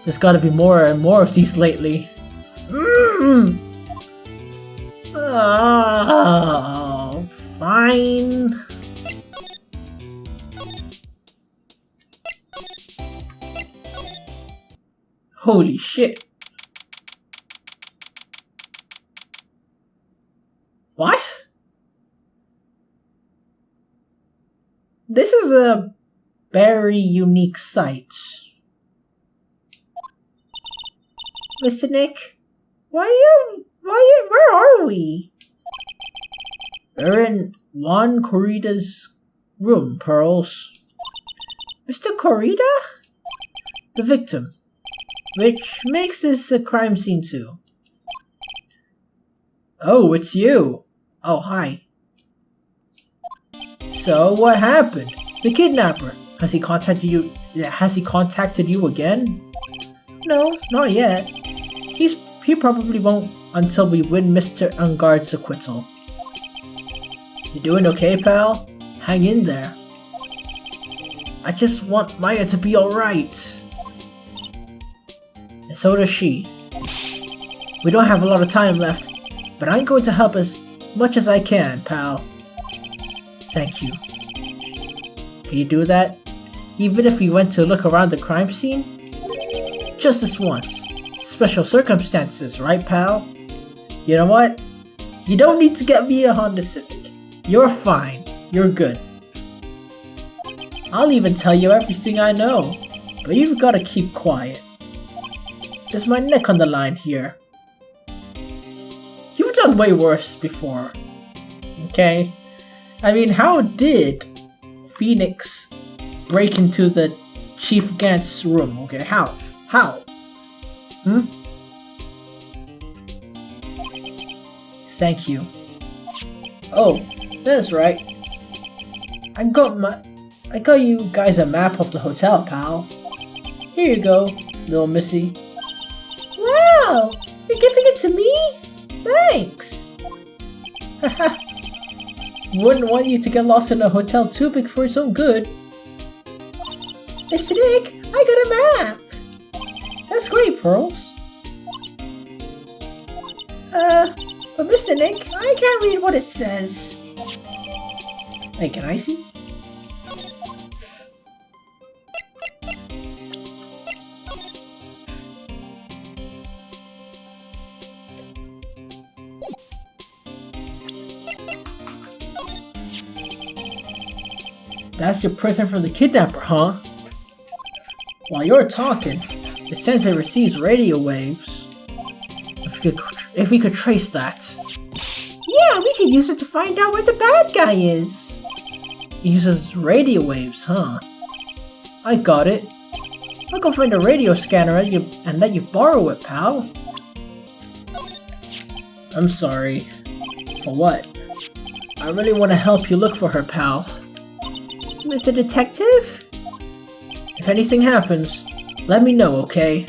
there's gotta be more and more of these lately. Oh, fine. Holy shit. What? This is a very unique sight. Mr. Nick, where are we? We're in Juan Corrida's room, Pearls. Mr. Corrida? The victim. Which makes this a crime scene too. Oh, it's you. Oh, hi. So, what happened? The kidnapper. Has he contacted you? Has he contacted you again? No, not yet. He probably won't until we win Mr. Unguard's acquittal. You doing okay, pal? Hang in there. I just want Maya to be alright. And so does she. We don't have a lot of time left, but I'm going to help as much as I can, pal. Thank you. Can you do that? Even if we went to look around the crime scene? Just this once. Special circumstances, right, pal? You know what? You don't need to get me a Honda Civic. You're fine. You're good. I'll even tell you everything I know, but you've got to keep quiet. There's my neck on the line here. You've done way worse before. Okay? I mean, how did Phoenix break into the Chief Gant's room? Okay, how? How? Thank you. Oh, that's right. I got you guys a map of the hotel, pal. Here you go, little missy. Wow! You're giving it to me? Thanks! Haha. Wouldn't want you to get lost in a hotel too big for its own good. Mr. Nick, I got a map! That's great, Pearls. But Mr. Nick, I can't read what it says. Wait, can I see? That's your present from the kidnapper, huh? While you're talking, it sends and receives radio waves. If we could trace that. Yeah, we could use it to find out where the bad guy is. It uses radio waves, huh? I got it. I'll go find a radio scanner and let you borrow it, pal. I'm sorry. For what? I really want to help you look for her, pal. Mr. Detective? If anything happens, let me know, okay?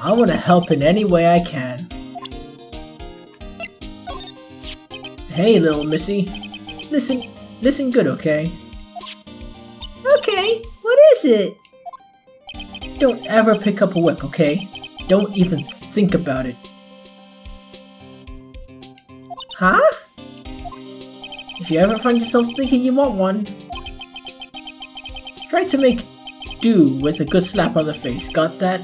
I want to help in any way I can. Hey, little missy. Listen good, okay? Okay, what is it? Don't ever pick up a whip, okay? Don't even think about it. Huh? If you ever find yourself thinking you want one, try to make do with a good slap on the face. Got that?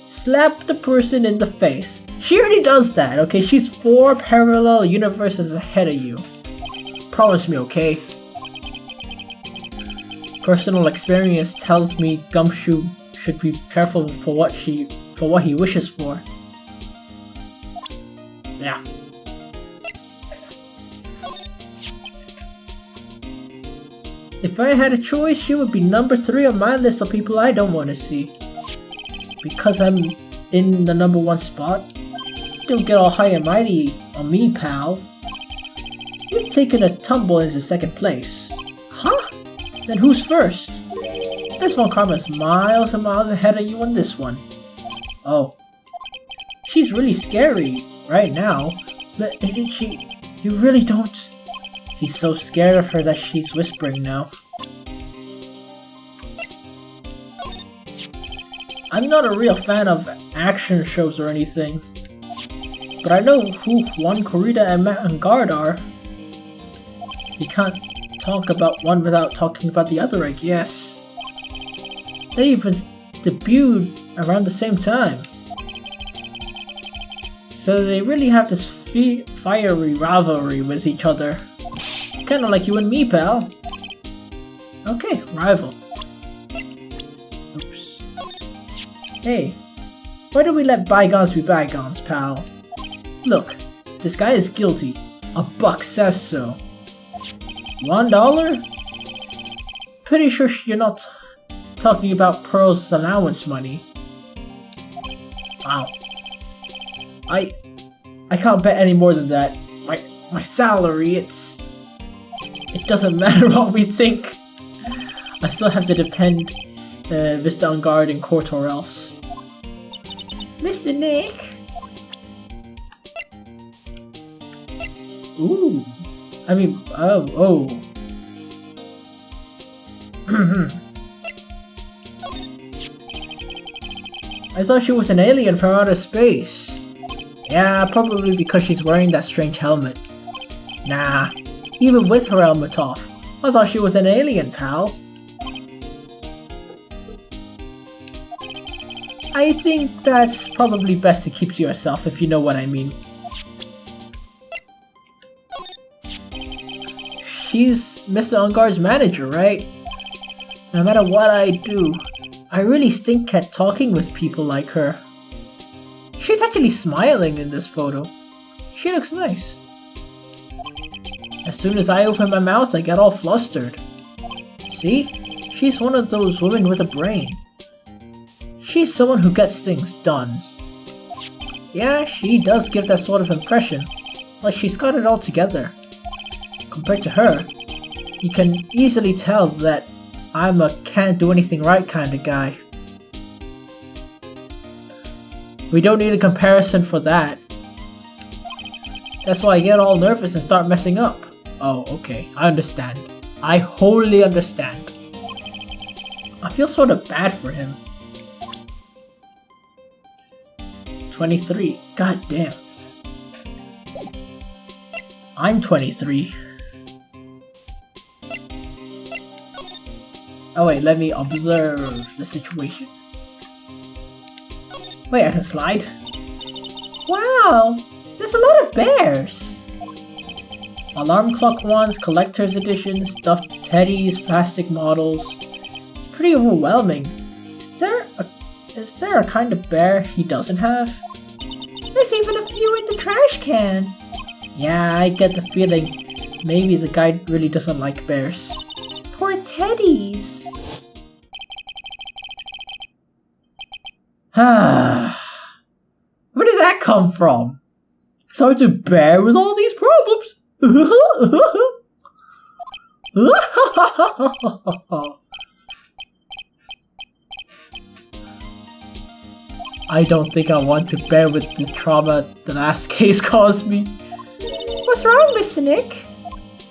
Slap the person in the face. She already does that, okay? She's 4 parallel universes ahead of you. Promise me, okay? Personal experience tells me Gumshoe should be careful for what he wishes for. Yeah. If I had a choice, she would be number 3 on my list of people I don't want to see. Because I'm in the number 1 spot, don't get all high and mighty on me, pal. You've taken a tumble into 2nd place. Huh? Then who's first? This one Karma's miles and miles ahead of you on this one. Oh, she's really scary right now. But you really don't. He's so scared of her that she's whispering now. I'm not a real fan of action shows or anything, but I know who Juan Corrida and Matt and Guard are. You can't talk about one without talking about the other, I guess. They even debuted around the same time. So they really have this fiery rivalry with each other. Kinda like you and me, pal. Okay, rival. Oops. Hey, why do we let bygones be bygones, pal? Look, this guy is guilty. A buck says so. $1? Pretty sure you're not talking about Pearl's allowance money. Wow. I can't bet any more than that. My salary, it doesn't matter what we think. I still have to depend Mr. On Guard in court or else. Mr. Nick? Ooh. I mean, oh. I thought she was an alien from outer space. Yeah, probably because she's wearing that strange helmet. Nah, even with her helmet off, I thought she was an alien, pal. I think that's probably best to keep to yourself, if you know what I mean. She's Mr. On Guard's manager, right? No matter what I do, I really stink at talking with people like her. She's actually smiling in this photo. She looks nice. As soon as I open my mouth, I get all flustered. See? She's one of those women with a brain. She's someone who gets things done. Yeah, she does give that sort of impression, like she's got it all together. Compared to her, you can easily tell that I'm a can't do anything right kind of guy. We don't need a comparison for that. That's why I get all nervous and start messing up. Oh, okay, I understand. I wholly understand. I feel sort of bad for him. 23. God damn. I'm 23. Oh wait, let me observe the situation. Wait, I can slide? Wow! There's a lot of bears! Alarm clock ones, collector's editions, stuffed teddies, plastic models. It's pretty overwhelming. Is there a kind of bear he doesn't have? There's even a few in the trash can! Yeah, I get the feeling maybe the guy really doesn't like bears. Poor teddies! Where did that come from? Sergeant Bear with all these problems! I don't think I want to bear with the trauma the last case caused me. What's wrong, Mr. Nick?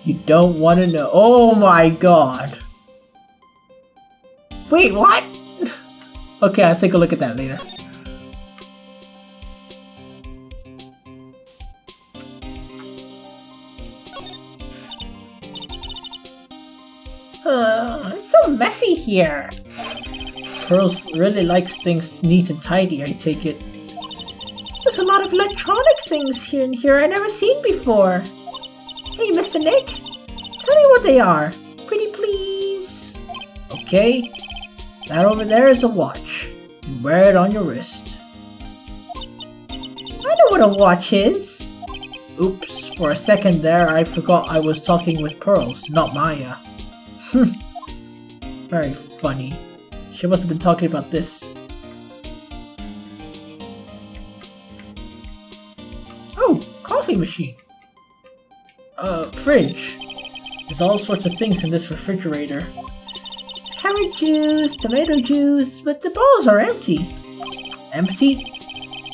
You don't want to know. Oh my god. Wait, what? Okay, I'll take a look at that later. It's so messy here. Pearl really likes things neat and tidy, I take it. There's a lot of electronic things here I never seen before. Hey, Mr. Nick, tell me what they are. Pretty please. Okay, that over there is a watch. You wear it on your wrist. I know what a watch is. Oops, for a second there I forgot I was talking with Pearls, not Maya. Very funny. She must have been talking about this. Oh, coffee machine. Fridge. There's all sorts of things in this refrigerator. It's carrot juice, tomato juice, but the bowls are empty. Empty?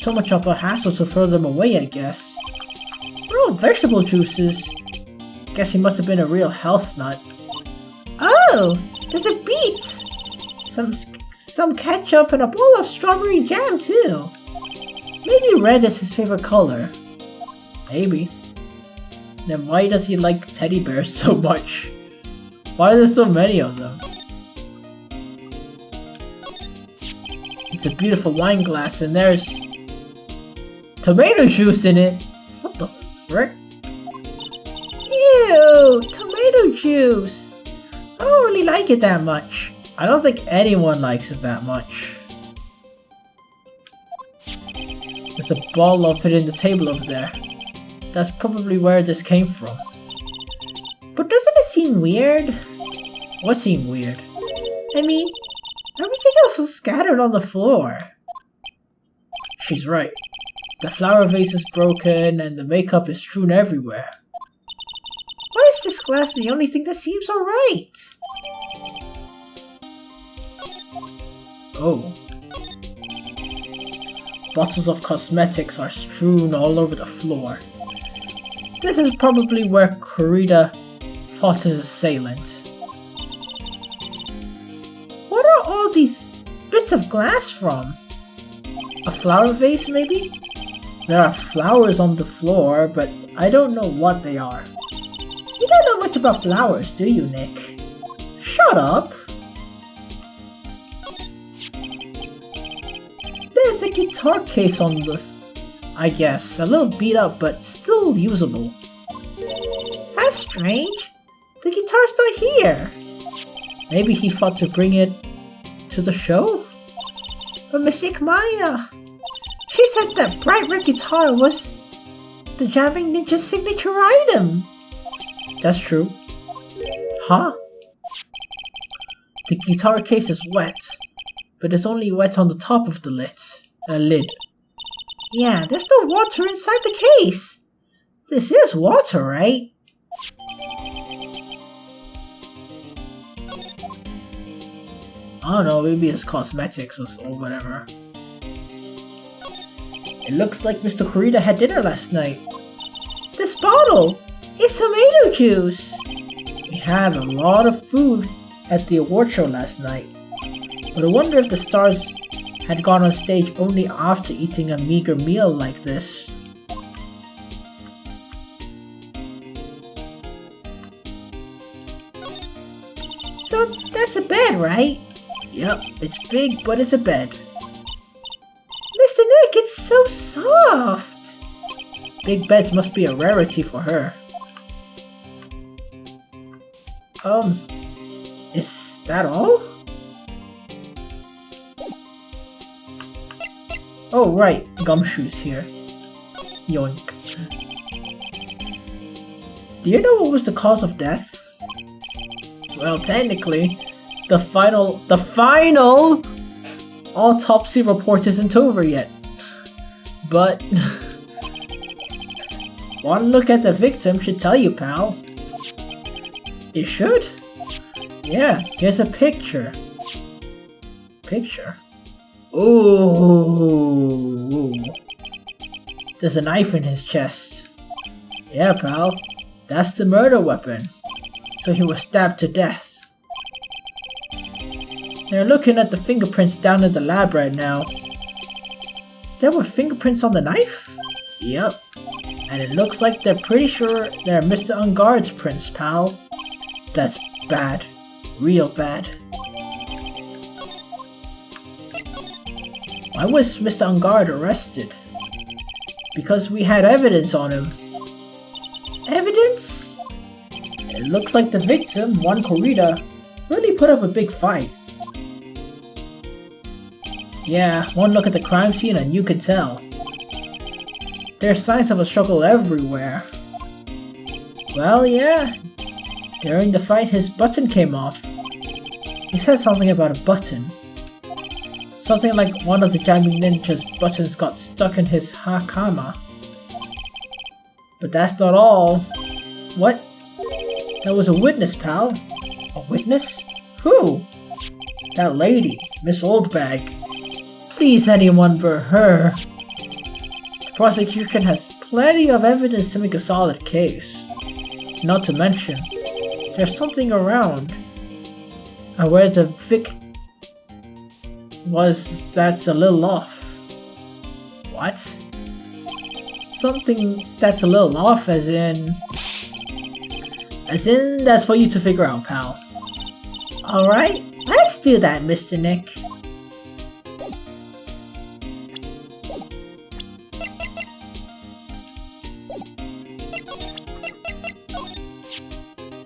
so much of a hassle to throw them away, I guess. They're all vegetable juices. Guess he must have been a real health nut. Oh! There's a beet! Some ketchup and a bowl of strawberry jam, too. Maybe red is his favorite color. Maybe. Then why does he like teddy bears so much? Why are there so many of them? It's a beautiful wine glass and there's tomato juice in it. What the frick? Ew! Tomato juice! I don't really like it that much. I don't think anyone likes it that much. There's a ball of it in the table over there. That's probably where this came from. But doesn't it seem weird? What seemed weird? I mean, everything else is scattered on the floor. She's right. The flower vase is broken and the makeup is strewn everywhere. Why is this glass the only thing that seems alright? Oh. Bottles of cosmetics are strewn all over the floor. This is probably where Kurita fought his assailant. What are all these bits of glass from? A flower vase, maybe? There are flowers on the floor, but I don't know what they are. You don't know much about flowers, do you, Nick? Shut up! There's a guitar case on the... I guess. A little beat up, but still usable. That's strange. The guitar's not here. Maybe he thought to bring it to the show? But Mystic Maya... She said that bright red guitar was the Jamming Ninja's signature item. That's true. Huh? The guitar case is wet, but it's only wet on the top of the lid. Yeah, there's no water inside the case. This is water, right? I don't know, maybe it's cosmetics or whatever. It looks like Mr. Kurita had dinner last night. This bottle is tomato juice. We had a lot of food at the award show last night. But I wonder if the stars had gone on stage only after eating a meager meal like this. So that's a bed, right? Yep, it's big, but it's a bed. Mr. Nick, it's so soft! Big beds must be a rarity for her. Is that all? Oh right, Gumshoe's here. Yoink. Do you know what was the cause of death? Well, technically, the final autopsy report isn't over yet. But one look at the victim should tell you, pal. It should? Yeah, here's a picture. Picture? Ooh. There's a knife in his chest. Yeah, pal. That's the murder weapon. So he was stabbed to death. They're looking at the fingerprints down in the lab right now. There were fingerprints on the knife? Yep. And it looks like they're pretty sure they're Mr. Unguard's prints, pal. That's bad. Real bad. Why was Mr. Ungard arrested? Because we had evidence on him. Evidence? It looks like the victim, one Kurita, really put up a big fight. Yeah, one look at the crime scene and you can tell. There's signs of a struggle everywhere. Well, yeah. During the fight, his button came off. He said something about a button. Something like one of the Jamming Ninja's buttons got stuck in his hakama. But that's not all. What? There was a witness, pal. A witness? Who? That lady, Miss Oldbag. Please, anyone but her. prosecution has plenty of evidence to make a solid case. Not to mention, there's something around where the Vic was that's a little off. What? Something that's a little off as in that's for you to figure out, pal. Alright, let's do that, Mr. Nick.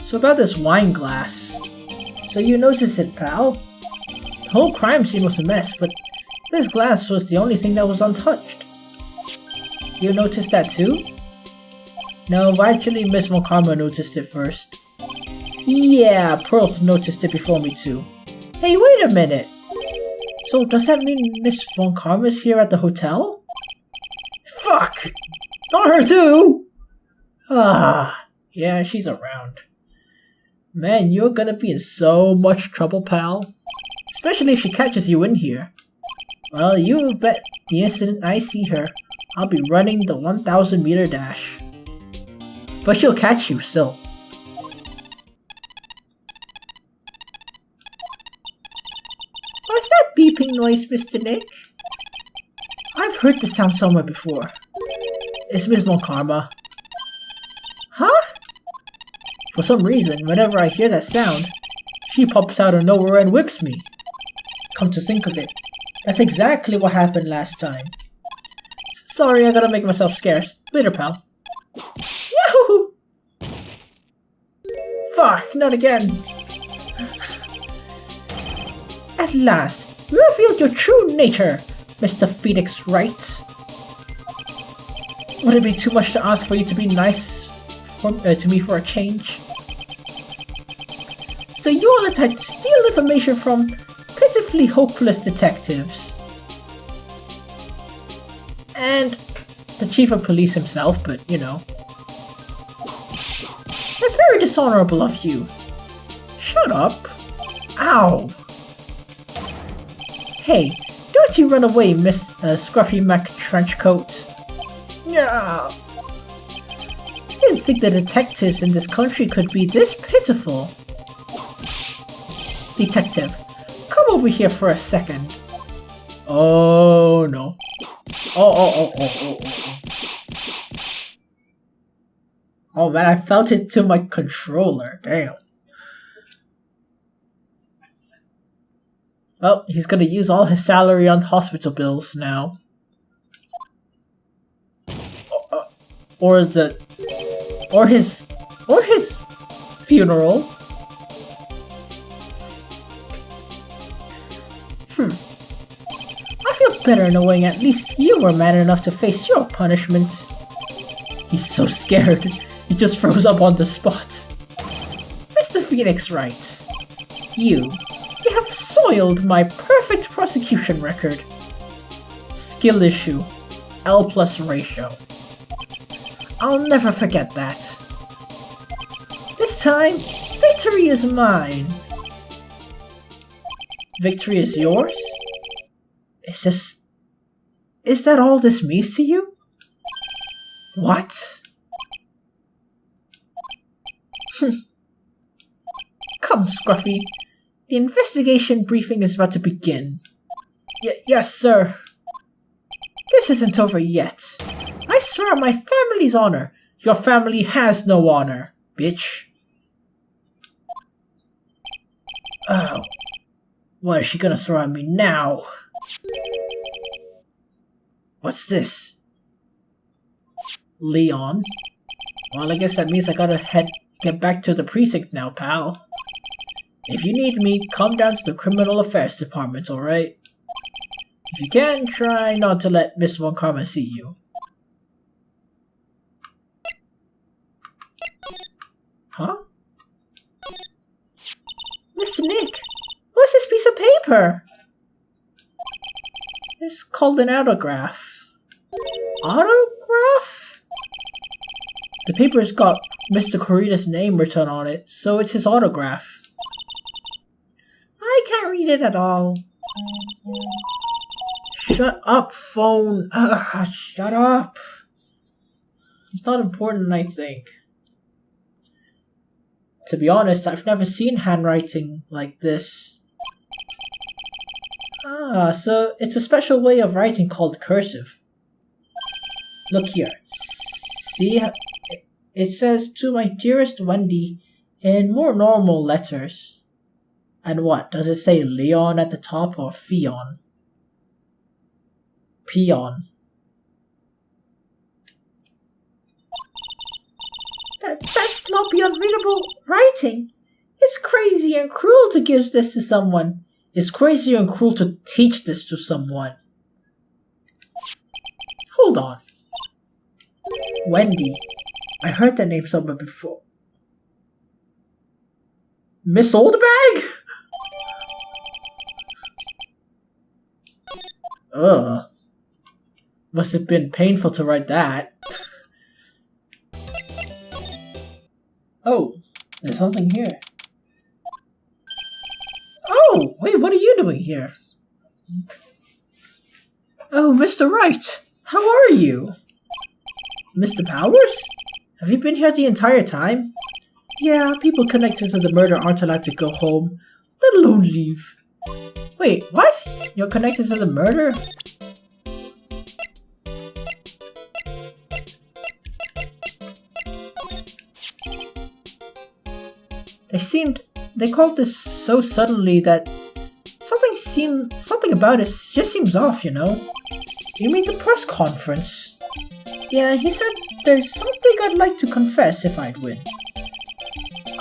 So about this wine glass. So you noticed it, pal? The whole crime scene was a mess, but this glass was the only thing that was untouched. You noticed that too? No, actually Miss Von Karma noticed it first. Yeah, Pearl noticed it before me too. Hey, wait a minute! So does that mean Miss Von Karma's here at the hotel? Fuck! Not her too! Ah, yeah, she's around. Man, you're gonna be in so much trouble, pal. Especially if she catches you in here. Well, you bet the instant I see her, I'll be running the 1,000-meter dash. But she'll catch you still. What's that beeping noise, Mr. Nick? I've heard the sound somewhere before. It's Miss Von Karma. Huh? For some reason, whenever I hear that sound, she pops out of nowhere and whips me. Come to think of it, that's exactly what happened last time. Sorry, I gotta make myself scarce. Later, pal. Yahoo! Fuck, not again. At last, you revealed your true nature, Mr. Phoenix Wright. Would it be too much to ask for you to be nice to me for a change? So you're the type to steal information from pitifully hopeless detectives. And the chief of police himself, but you know. That's very dishonorable of you. Shut up. Ow. Hey, don't you run away, Miss Scruffy Mac Trenchcoat. Yeah. I didn't think the detectives in this country could be this pitiful. Detective, come over here for a second. Oh no. Oh. Oh man, I felt it to my controller. Damn. Well, he's gonna use all his salary on hospital bills now. Or his funeral. I feel better knowing at least you were man enough to face your punishment. He's so scared, he just froze up on the spot. Mr. Phoenix Wright, you have soiled my perfect prosecution record. Skill issue, L+ ratio. I'll never forget that. This time, victory is mine. Victory is yours? Is that all this means to you? What? Come, Scruffy. The investigation briefing is about to begin. Yes, sir. This isn't over yet. I swear on my family's honor. Your family has no honor, bitch. Oh. What is she gonna throw at me now? What's this? Leon? Well, I guess that means I gotta get back to the precinct now, pal. If you need me, come down to the Criminal Affairs Department, alright? If you can, try not to let Miss Von Karma see you. Huh? Mr. Nick, what's this piece of paper? It's called an autograph. Autograph? The paper's got Mr. Corita's name written on it, so it's his autograph. I can't read it at all. Shut up, phone. Shut up. It's not important, I think. To be honest, I've never seen handwriting like this. So it's a special way of writing called cursive. Look here. See? It says, "To my dearest Wendy," in more normal letters. And what? Does it say Leon at the top or Fion? Peon. That's sloppy, unreadable writing. It's crazy and cruel to give this to someone. It's crazy and cruel to teach this to someone. Hold on. Wendy. I heard that name somewhere before. Miss Oldbag? Ugh. Must have been painful to write that. Oh, there's something here. Oh, wait, what are you doing here? Oh, Mr. Wright, how are you? Mr. Powers? Have you been here the entire time? Yeah, people connected to the murder aren't allowed to go home, let alone leave. Wait, what? You're connected to the murder? They called this so suddenly that something about it just seems off, you know? You mean the press conference? Yeah, he said there's something I'd like to confess if I'd win.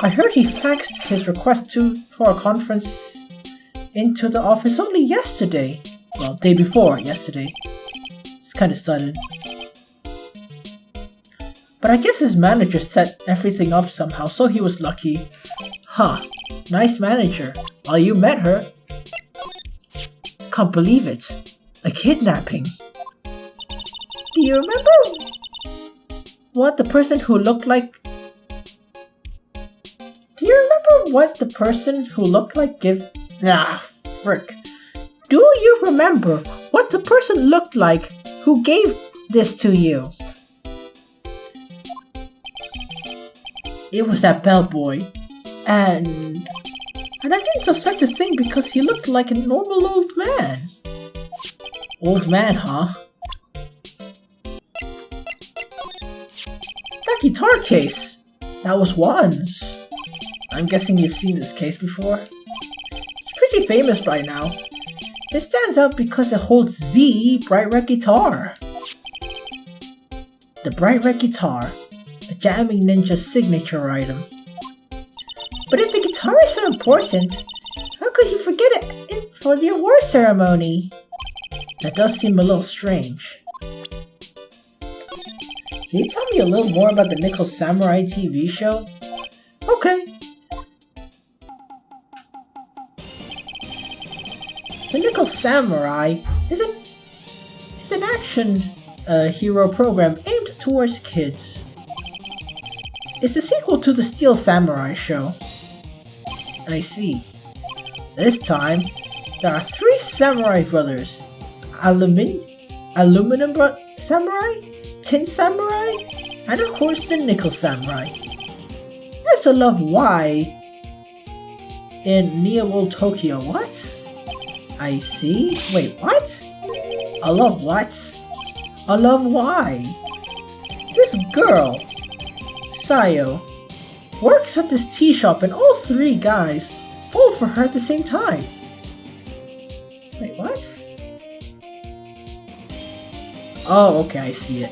I heard he faxed his request for a conference into the office only yesterday. Well, day before yesterday. It's kind of sudden. But I guess his manager set everything up somehow, so he was lucky. Huh. Nice manager. Well, you met her. Can't believe it. A kidnapping. Do you remember what the person who looked like... frick. Do you remember what the person looked like who gave this to you? It was that bellboy. And I didn't suspect a thing because he looked like a normal old man. Old man, huh? That guitar case! That was Juan's. I'm guessing you've seen this case before. It's pretty famous by now. It stands out because it holds the bright red guitar. The bright red guitar. The jamming ninja's signature item. But if the guitar is so important, how could he forget it for the award ceremony? That does seem a little strange. Can you tell me a little more about the Nickel Samurai TV show? Okay. The Nickel Samurai is an action hero program aimed towards kids. It's a sequel to the Steel Samurai show. I see. This time, there are 3 samurai brothers. Aluminum Samurai, Tin Samurai, and of course the Nickel Samurai. There's a Love Y in Neo Tokyo. What? I see. Wait, what? A Love what? A Love Y. This girl, Sayo, works at this tea shop and all 3 guys fall for her at the same time. Wait, what? Oh, okay, I see it.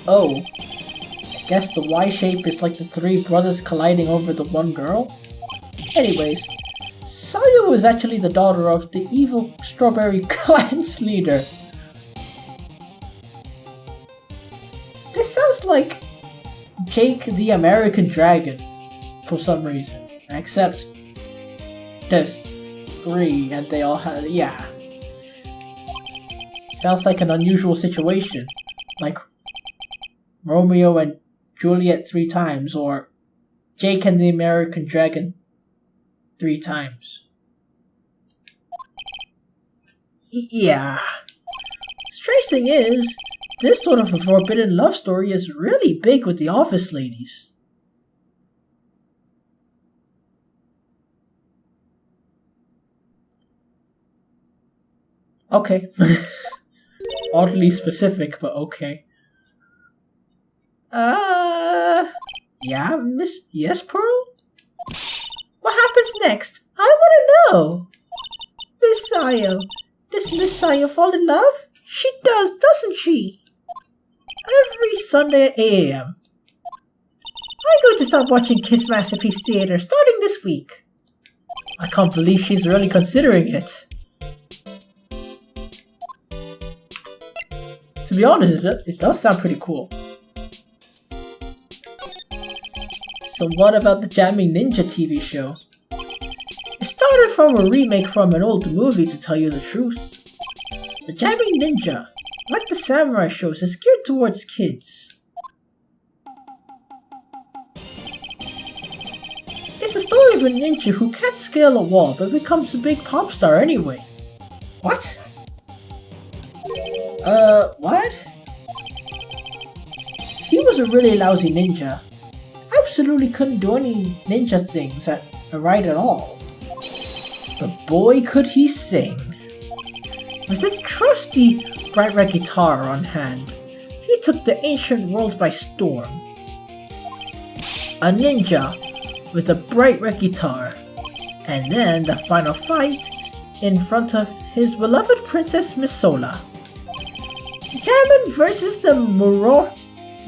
Oh, I guess the Y shape is like the 3 brothers colliding over the one girl? Anyways, Sayo is actually the daughter of the evil Strawberry Clan's leader. This sounds like Jake the American Dragon for some reason. Except there's 3 and they all have, yeah. Sounds like an unusual situation. Like Romeo and Juliet 3 times, or Jake and the American Dragon 3 times. Yeah. Strange thing is, this sort of a forbidden love story is really big with the office ladies. Okay. Oddly specific, but okay. Yeah, Miss... Yes, Pearl? What happens next? I want to know. Miss Sayo. Does Miss Sayo fall in love? She does, doesn't she? Every Sunday at 8 a.m. I'm going to start watching Kids Masterpiece Theater starting this week. I can't believe she's really considering it. To be honest, it does sound pretty cool. So what about the Jamming Ninja TV show? It started from a remake from an old movie, to tell you the truth. The Jamming Ninja, like the samurai shows, is geared towards kids. It's the story of a ninja who can't scale a wall but becomes a big pop star anyway. What? What? He was a really lousy ninja. Absolutely couldn't do any ninja things right at all. But boy could he sing. With his trusty bright red guitar on hand, he took the ancient world by storm. A ninja with a bright red guitar, and then the final fight in front of his beloved princess Misola. Gammon versus the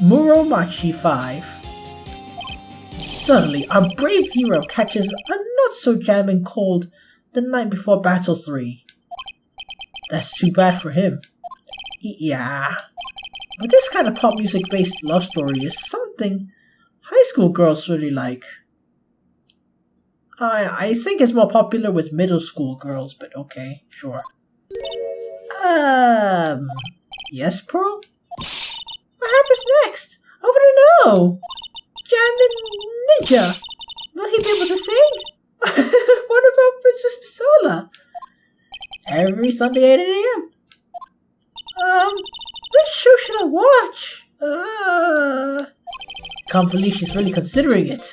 Muromachi 5. Suddenly, our brave hero catches a not-so-jamming cold the night before Battle 3. That's too bad for him. Yeah. But this kind of pop music-based love story is something high school girls really like. I think it's more popular with middle school girls, but okay, sure. Yes, Pearl? What happens next? I want to know! Jamming Ninja! Will he be able to sing? What about Princess Misola? Every Sunday at 8 a.m. Which show should I watch? Can't believe she's really considering it.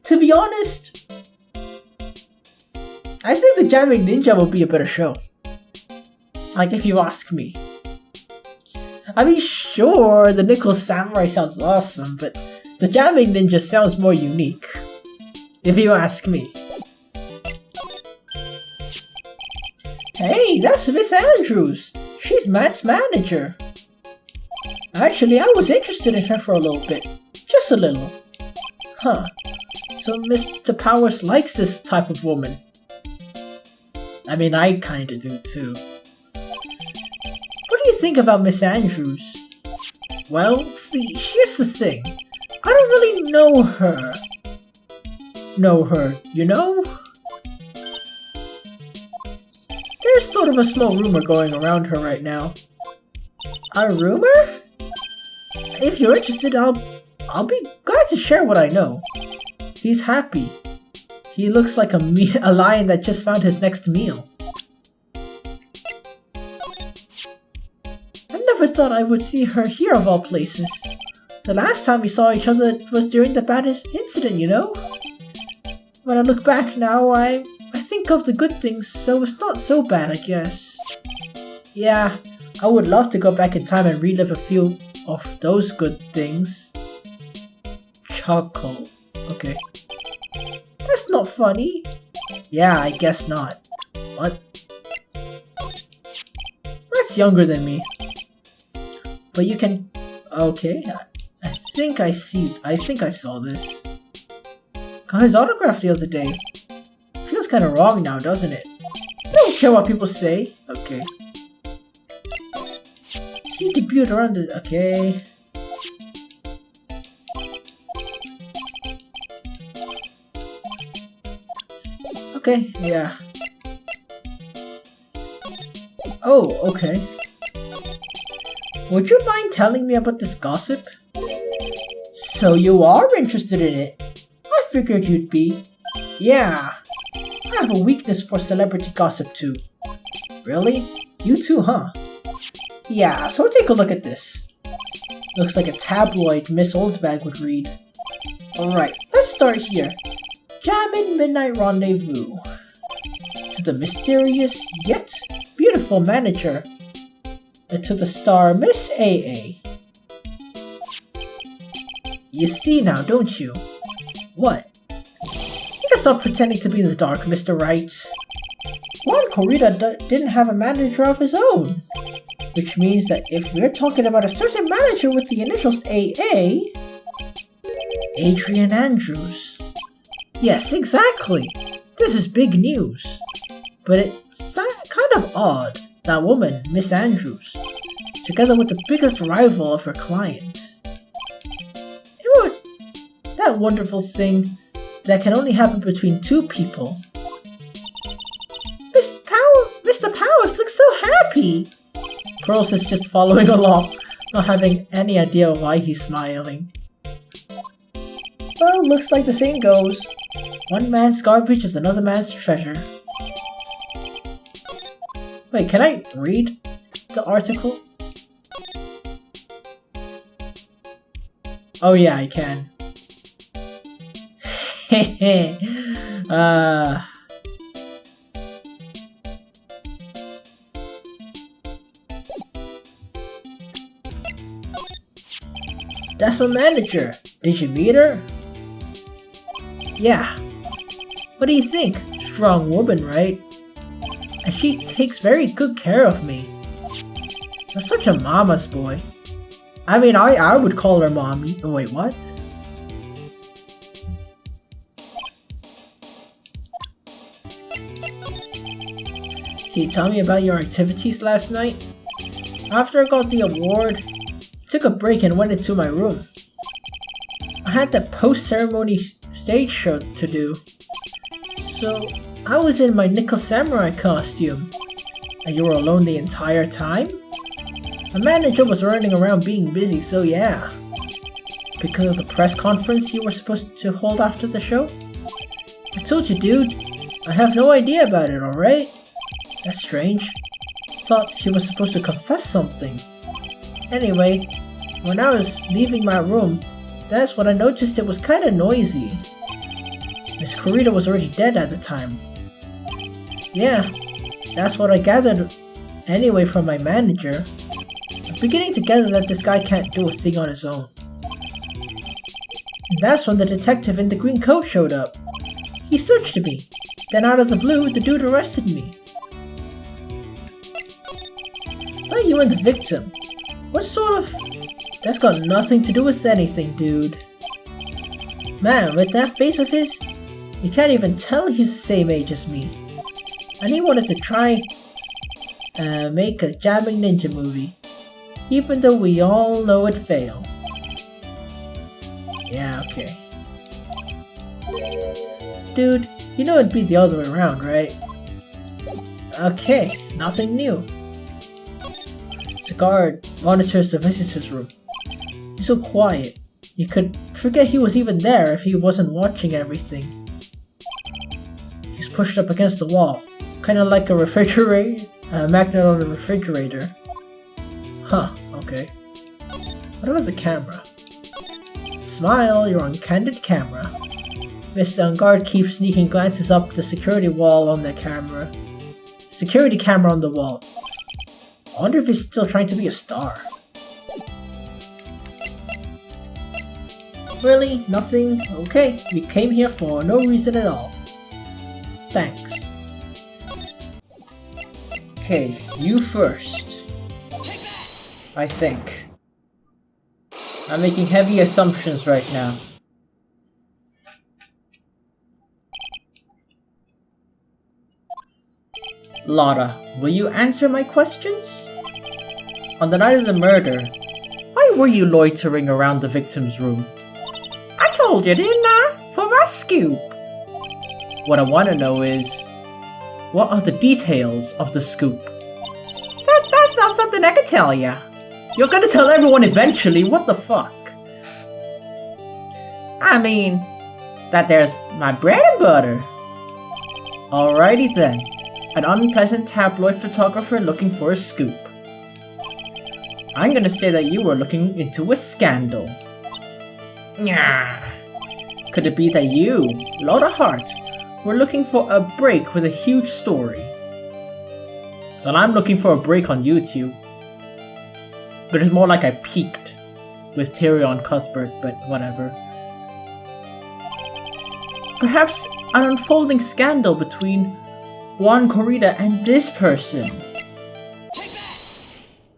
To be honest, I think the Jamming Ninja will be a better show. Like, if you ask me. I mean, sure, the Nickel Samurai sounds awesome, but the Jamming Ninja sounds more unique. If you ask me. Hey, that's Miss Andrews. She's Matt's manager. Actually, I was interested in her for a little bit. Just a little. Huh. So Mr. Powers likes this type of woman. I mean, I kinda do too. What do you think about Miss Andrews? Well, see, here's the thing. I don't really know her. You know? There's sort of a small rumor going around her right now. A rumor? If you're interested, I'll be glad to share what I know. He's happy. He looks like a lion that just found his next meal. I never thought I would see her here of all places. The last time we saw each other was during the baddest incident, you know? When I look back now, I think of the good things, so it's not so bad, I guess. Yeah, I would love to go back in time and relive a few of those good things. Chuckle. Okay. That's not funny. Yeah, I guess not. What? That's younger than me. But you can... Okay, I think I saw this. Got his autograph the other day. Feels kinda wrong now, doesn't it? I don't care what people say. Okay. He debuted around the... Okay. Okay, yeah. Oh, okay. Would you mind telling me about this gossip? So you are interested in it? I figured you'd be. Yeah. have a weakness for celebrity gossip too. Really? You too, huh? Yeah, so take a look at this. Looks like a tabloid Miss Oldbag would read. Alright, let's start here. Jammin' Midnight Rendezvous. To the mysterious yet beautiful manager. And to the star Miss AA. You see now, don't you? What? You can stop pretending to be in the dark, Mr. Wright. Juan Corrida didn't have a manager of his own. Which means that if we're talking about a certain manager with the initials AA... Adrian Andrews. Yes, exactly. This is big news. But it's kind of odd, that woman, Miss Andrews, together with the biggest rival of her client. You know, that wonderful thing that can only happen between two people. Mr. Powers looks so happy! Pearls is just following along, not having any idea why he's smiling. Well, looks like the saying goes, one man's garbage is another man's treasure. Wait, can I read the article? Oh yeah, I can. Hehe. That's my manager. Did you meet her? Yeah. What do you think? Strong woman, right? And she takes very good care of me. I'm such a mama's boy. I mean, I would call her mommy. Oh, wait, what? Can you tell me about your activities last night? After I got the award, I took a break and went into my room. I had that post-ceremony stage show to do. So, I was in my Nickel Samurai costume. And you were alone the entire time? My manager was running around being busy, so yeah. Because of the press conference you were supposed to hold after the show? I told you, dude. I have no idea about it, alright? That's strange. Thought she was supposed to confess something. Anyway, when I was leaving my room, that's when I noticed it was kinda noisy. Miss Corrida was already dead at the time. Yeah, that's what I gathered anyway from my manager. I'm beginning to gather that this guy can't do a thing on his own. And that's when the detective in the green coat showed up. He searched me. Then out of the blue, the dude arrested me. Why are you and the victim? What sort of... That's got nothing to do with anything, dude. Man, with that face of his, you can't even tell he's the same age as me. And he wanted to try make a jamming ninja movie, even though we all know it failed. Yeah, okay. Dude, you know it'd be the other way around, right? Okay, nothing new. The guard monitors the visitor's room. He's so quiet. You could forget he was even there if he wasn't watching everything. He's pushed up against the wall, kinda like a refrigerator, magnet on a refrigerator. Huh, okay. What about the camera? Smile, you're on candid camera. Mr. On guard keeps sneaking glances up the security wall on the camera. Security camera on the wall. I wonder if he's still trying to be a star. Really? Nothing? Okay, you came here for no reason at all. Thanks. Okay, you first. I think. I'm making heavy assumptions right now. Lara, will you answer my questions? On the night of the murder, why were you loitering around the victim's room? I told you, didn't I? For my scoop. What I want to know is, what are the details of the scoop? That's not something I can tell ya. You're gonna tell everyone eventually, what the fuck? I mean, that there's my bread and butter. Alrighty then. An unpleasant tabloid photographer looking for a scoop. I'm gonna say that you were looking into a scandal. Nyah. Could it be that you, Lotta Hart, were looking for a break with a huge story? Well, I'm looking for a break on YouTube. But it's more like I peaked with Tyrion Cuthbert, but whatever. Perhaps an unfolding scandal between Juan Corrida and this person.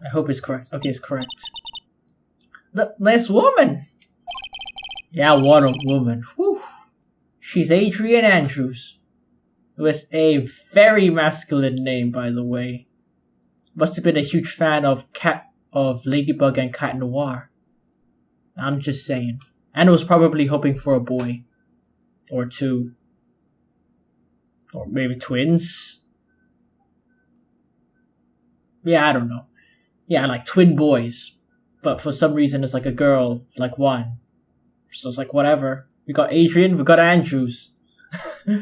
I hope it's correct. Okay, it's correct. This woman! Yeah, what a woman. Whew. She's Adrienne Andrews. With a very masculine name, by the way. Must have been a huge fan of Ladybug and Cat Noir. I'm just saying. And was probably hoping for a boy. Or two. Or maybe twins. Yeah, I don't know. Yeah, like twin boys. But for some reason it's like a girl, like one. So it's like, whatever. We got Adrian, we got Andrews.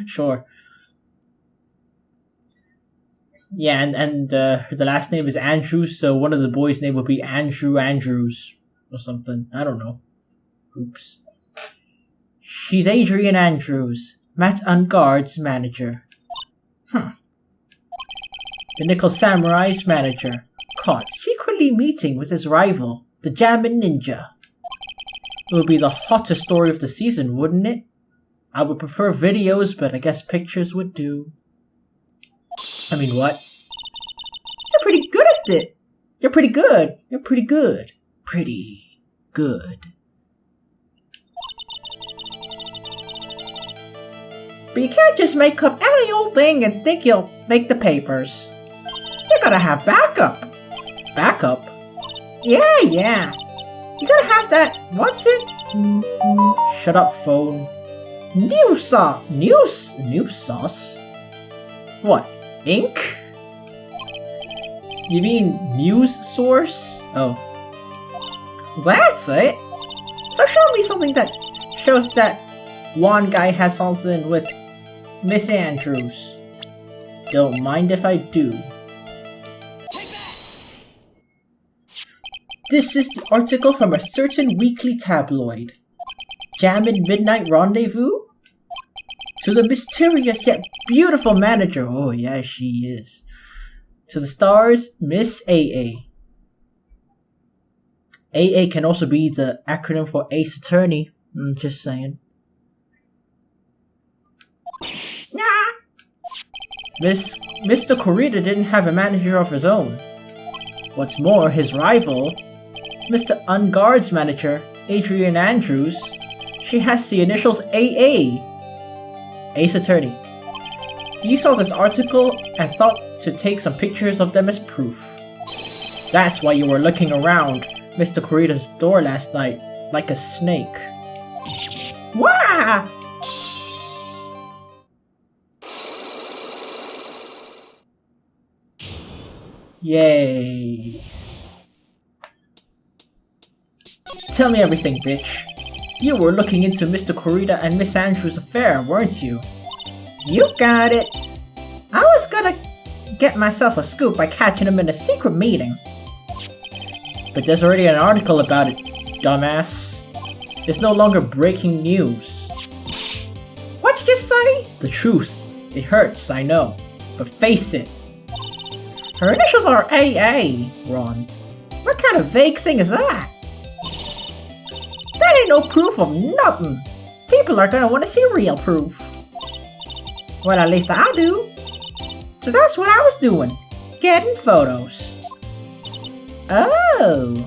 Sure. Yeah, and the last name is Andrews, so one of the boys' name would be Andrew Andrews. Or something. I don't know. Oops. She's Adrienne Andrews, Matt Ungard's manager. The Nickel Samurai's manager, caught secretly meeting with his rival, the Jammin' Ninja. It would be the hottest story of the season, wouldn't it? I would prefer videos, but I guess pictures would do. I mean, what? You're pretty good at it! You're pretty good! You're pretty good. Pretty good. But you can't just make up any old thing and think you'll make the papers. You gotta have backup. Backup? Yeah. You gotta have that, what's it? Shut up, phone. News sauce? What, ink? You mean news source? Oh. That's it. So show me something that shows that one guy has something with Miss Andrews. Don't mind if I do. This is the article from a certain weekly tabloid. Jammin' Midnight Rendezvous? To the mysterious yet beautiful manager. Oh yeah, she is. To the stars, Miss AA. AA can also be the acronym for Ace Attorney. Just saying. Mr. Corrida didn't have a manager of his own. What's more, his rival, Mr. Ungard's manager, Adrienne Andrews, she has the initials AA. Ace Attorney. You saw this article and thought to take some pictures of them as proof. That's why you were looking around Mr. Corrida's door last night, like a snake. Wah! Yay. Tell me everything, bitch. You were looking into Mr. Corrida and Miss Andrews' affair, weren't you? You got it. I was gonna get myself a scoop by catching him in a secret meeting. But there's already an article about it, dumbass. It's no longer breaking news. What'd you just say? The truth. It hurts, I know. But face it. Her initials are AA, Ron. What kind of vague thing is that? That ain't no proof of nothing. People are gonna want to see real proof. Well, at least I do. So that's what I was doing. Getting photos. Oh.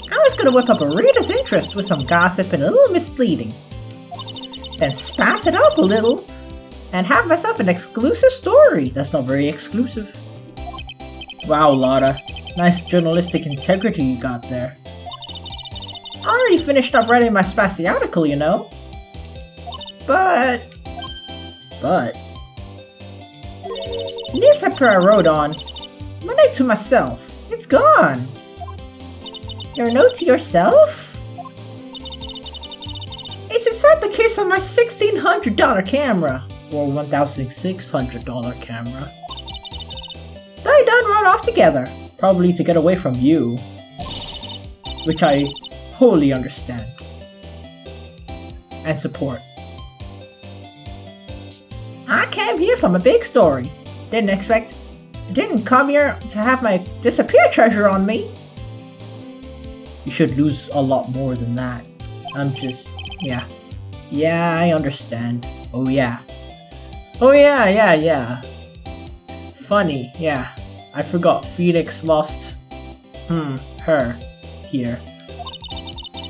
I was gonna whip up a reader's interest with some gossip and a little misleading. Then spice it up a little and have myself an exclusive story. That's not very exclusive. Wow, Lotta. Nice journalistic integrity you got there. I already finished up writing my spicy article, you know. But... The newspaper I wrote on, my note to myself, it's gone. Your note to yourself? It's inside the case of my $1,600 camera. or $1,600 camera. They done run off together, probably to get away from you, which I wholly understand and support. I came here from a big story. Didn't come here to have my disappear treasure on me. You should lose a lot more than that. Yeah. Yeah, I understand. Oh yeah. Yeah. Funny, yeah. I forgot Phoenix lost, her, here.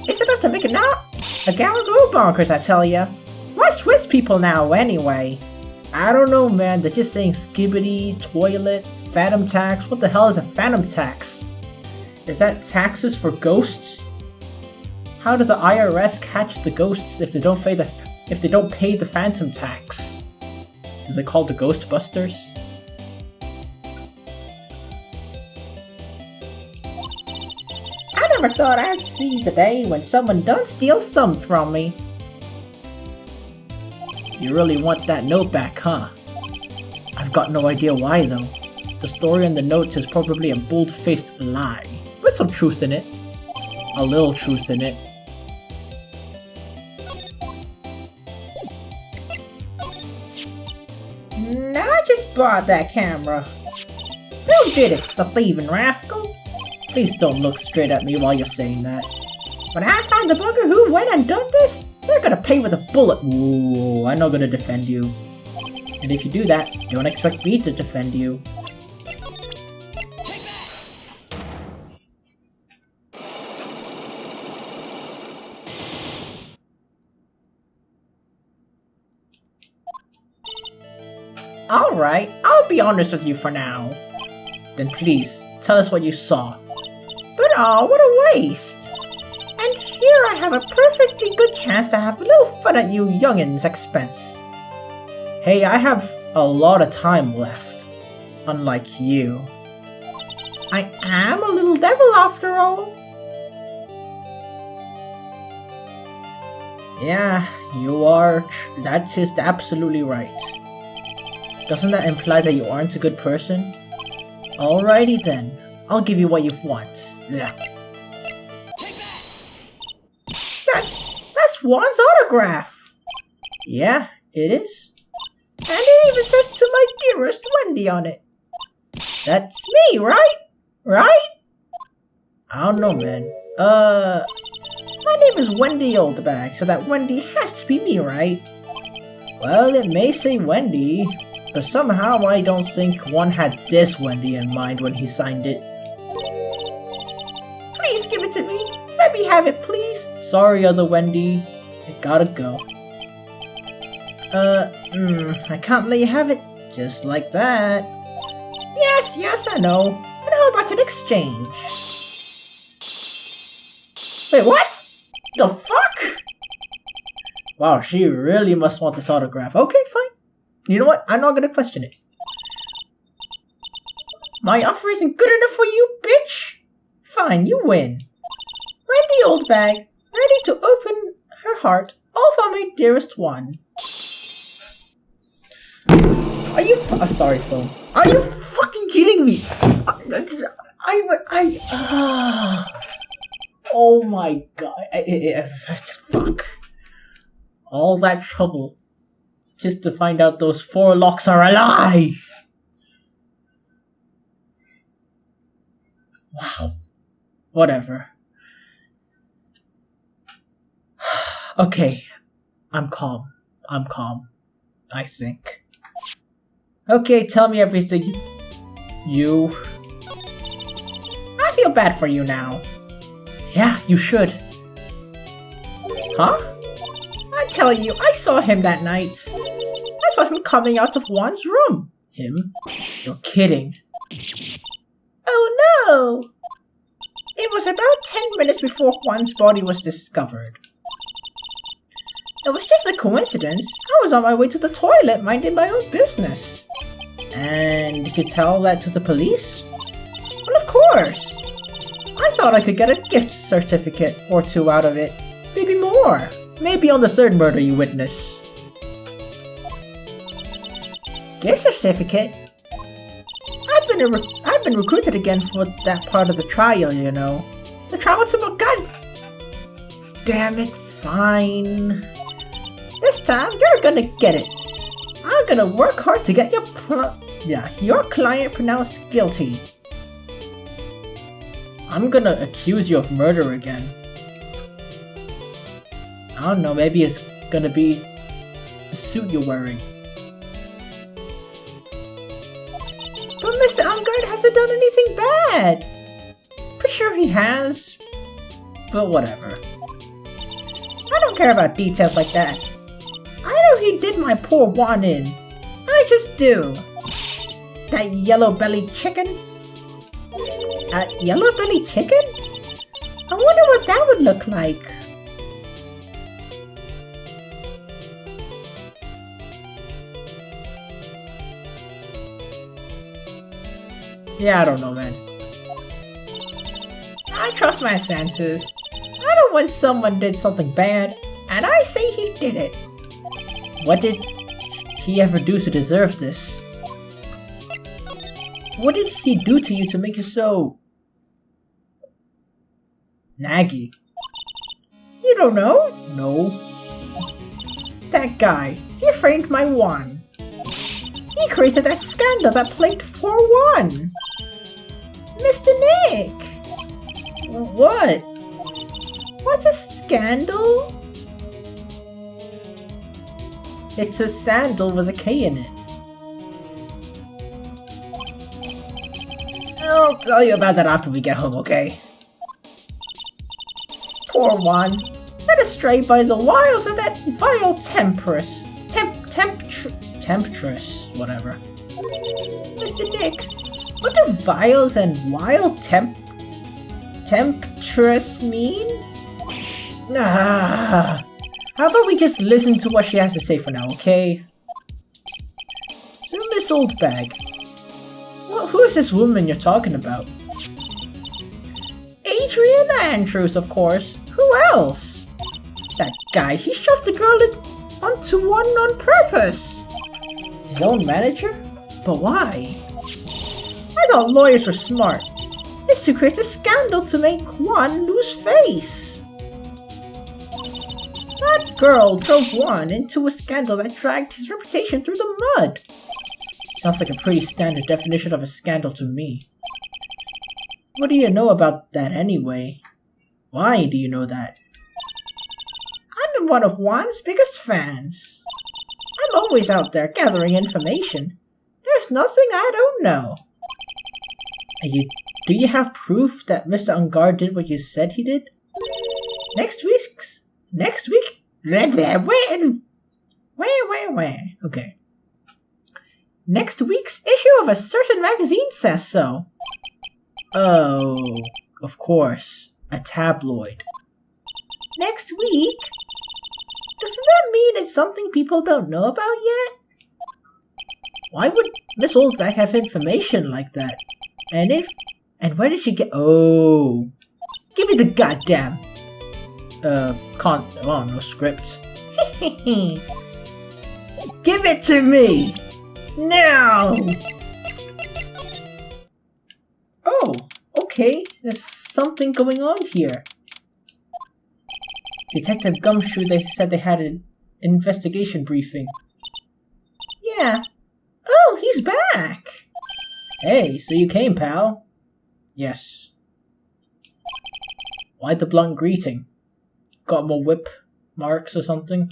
It's enough to make it now. A gal go bonkers, I tell ya. Why Swiss people now, anyway? I don't know, man. They're just saying skibbity, toilet, phantom tax. What the hell is a phantom tax? Is that taxes for ghosts? How do the IRS catch the ghosts if they don't pay the phantom tax? Do they call the Ghostbusters? I never thought I'd see the day when someone done steal something from me. You really want that note back, huh? I've got no idea why, though. The story in the notes is probably a bold-faced lie, with some truth in it. A little truth in it. Now I just bought that camera. Who did it, the thieving rascal? Please don't look straight at me while you're saying that. When I find the bugger who went and done this, they're gonna pay with a bullet. Ooh, I'm not gonna defend you. And if you do that, don't expect me to defend you. Alright, I'll be honest with you for now. Then please, tell us what you saw. But oh, what a waste! And here I have a perfectly good chance to have a little fun at you youngins' expense. Hey, I have a lot of time left. Unlike you. I am a little devil after all. Yeah, you are. That is absolutely right. Doesn't that imply that you aren't a good person? Alrighty then. I'll give you what you want. Yeah. That's Juan's autograph! Yeah, it is. And it even says "to my dearest Wendy" on it. That's me, right? Right? I don't know, man. My name is Wendy Oldbag, so that Wendy has to be me, right? Well, it may say Wendy, but somehow I don't think one had this Wendy in mind when he signed it. Please give it to me. Let me have it, please. Sorry, other Wendy. I gotta go. I can't let you have it. Just like that. Yes, I know. But how about an exchange? Wait, what? The fuck? Wow, she really must want this autograph. Okay, fine. You know what? I'm not gonna question it. My offer isn't good enough for you, bitch? Fine, you win. Wendy Oldbag, ready to open her heart, all for my dearest one. Are you sorry, phone. Are you fucking kidding me? Oh my god. Fuck. All that trouble just to find out those 4 locks are a lie. Wow. Whatever. Okay. I'm calm, I think. Okay, tell me everything. You. I feel bad for you now. Yeah, you should. Huh? I tell you, I saw him that night. I saw him coming out of Juan's room. Him? You're kidding. Oh no! It was about 10 minutes before Juan's body was discovered. It was just a coincidence. I was on my way to the toilet minding my own business. And did you tell that to the police? Well, of course. I thought I could get a gift certificate or 2 out of it. Maybe more. Maybe on the 3rd murder you witness. Gift certificate? I've been recruited again for that part of the trial, you know. The trial to my gun! Damn it, fine. This time, you're gonna get it. I'm gonna work hard to get your client pronounced guilty. I'm gonna accuse you of murder again. I don't know, maybe it's gonna be the suit you're wearing. But Mr. Angard hasn't done anything bad! Pretty sure he has, but whatever. I don't care about details like that. I know he did my poor Juan in. I just do. That yellow-bellied chicken? A yellow-bellied chicken? I wonder what that would look like. Yeah, I don't know, man. I trust my senses. I know when someone did something bad, and I say he did it. What did he ever do to deserve this? What did he do to you to make you so... naggy? You don't know? No. That guy, he framed my Juan. He created that scandal that plagued poor Juan. Mr. Nick! What? What's a scandal? It's a sandal with a K in it. I'll tell you about that after we get home, okay? Poor Juan. Led astray by the wiles of that vile temptress, whatever. Mr. Nick, what do viles and wild temptress mean? How about we just listen to what she has to say for now, okay? So, Miss Oldbag, who is this woman you're talking about? Adrian Andrews, of course. Who else? That guy, he shoved the girl onto Juan on purpose. His own manager? But why? I thought lawyers were smart. It's to create a scandal to make Juan lose face. That girl drove Juan into a scandal that dragged his reputation through the mud. Sounds like a pretty standard definition of a scandal to me. What do you know about that anyway? Why do you know that? I'm one of Juan's biggest fans. I'm always out there gathering information. There's nothing I don't know. Do you have proof that Mr. Angard did what you said he did? Next week? Where? Okay. Next week's issue of a certain magazine says so. Oh, of course. A tabloid. Next week? Doesn't that mean it's something people don't know about yet? Why would Miss Oldback have information like that? And where did she get... Oh. Give me the goddamn... no script. Give it to me! Now! Oh, okay. There's something going on here. Detective Gumshoe, they said they had an investigation briefing. Yeah. Oh, he's back! Hey, so you came, pal? Yes. Why the blunt greeting? Got more whip marks or something?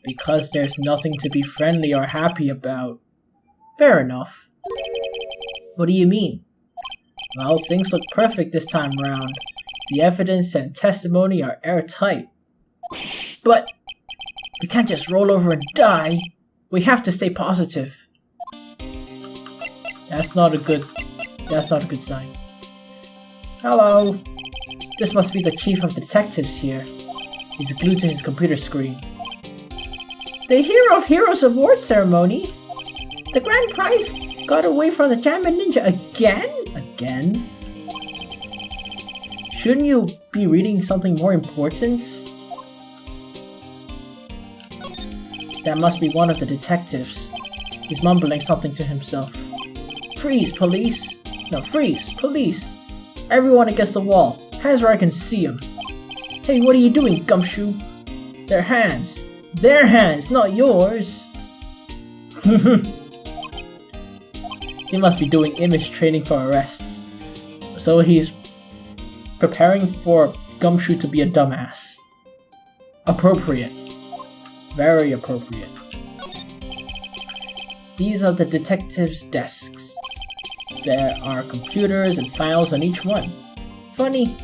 Because there's nothing to be friendly or happy about. Fair enough. What do you mean? Well, things look perfect this time round. The evidence and testimony are airtight. But we can't just roll over and die. We have to stay positive. That's not a good sign. Hello. This must be the chief of the detectives here. He's glued to his computer screen. The Hero of Heroes award ceremony? The grand prize got away from the Jammin' Ninja again? Again? Shouldn't you be reading something more important? That must be one of the detectives. He's mumbling something to himself. Freeze, police! No, freeze, police! Everyone against the wall. Hands where I can see them. Hey, what are you doing, Gumshoe? Their hands. Their hands, not yours. He must be doing image training for arrests. So he's preparing for Gumshoe to be a dumbass. Appropriate. Very appropriate. These are the detectives' desks. There are computers and files on each one. Funny,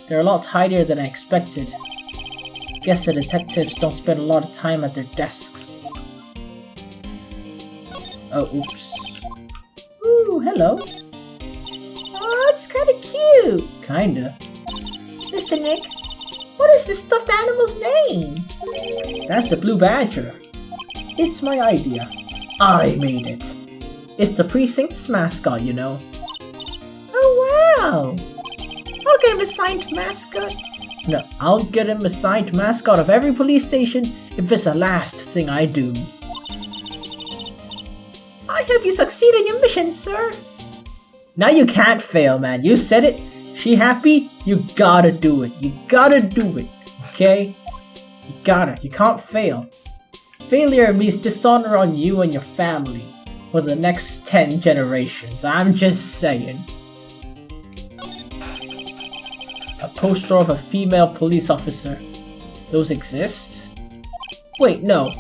they're a lot tidier than I expected. Guess the detectives don't spend a lot of time at their desks. Oh, oops. Ooh, hello. Oh, it's kinda cute. Kinda. Listen, Nick. What is this stuffed animal's name? That's the Blue Badger. It's my idea. I made it. It's the precinct's mascot, you know. Oh, wow. I'll get him a signed mascot. No, I'll get him a signed mascot of every police station if it's the last thing I do. I hope you succeed in your mission, sir. Now you can't fail, man. You said it. She happy? You gotta do it. You gotta do it. Okay? You gotta. You can't fail. Failure means dishonor on you and your family for the next 10 generations. I'm just saying. A poster of a female police officer. Those exist? Wait, no.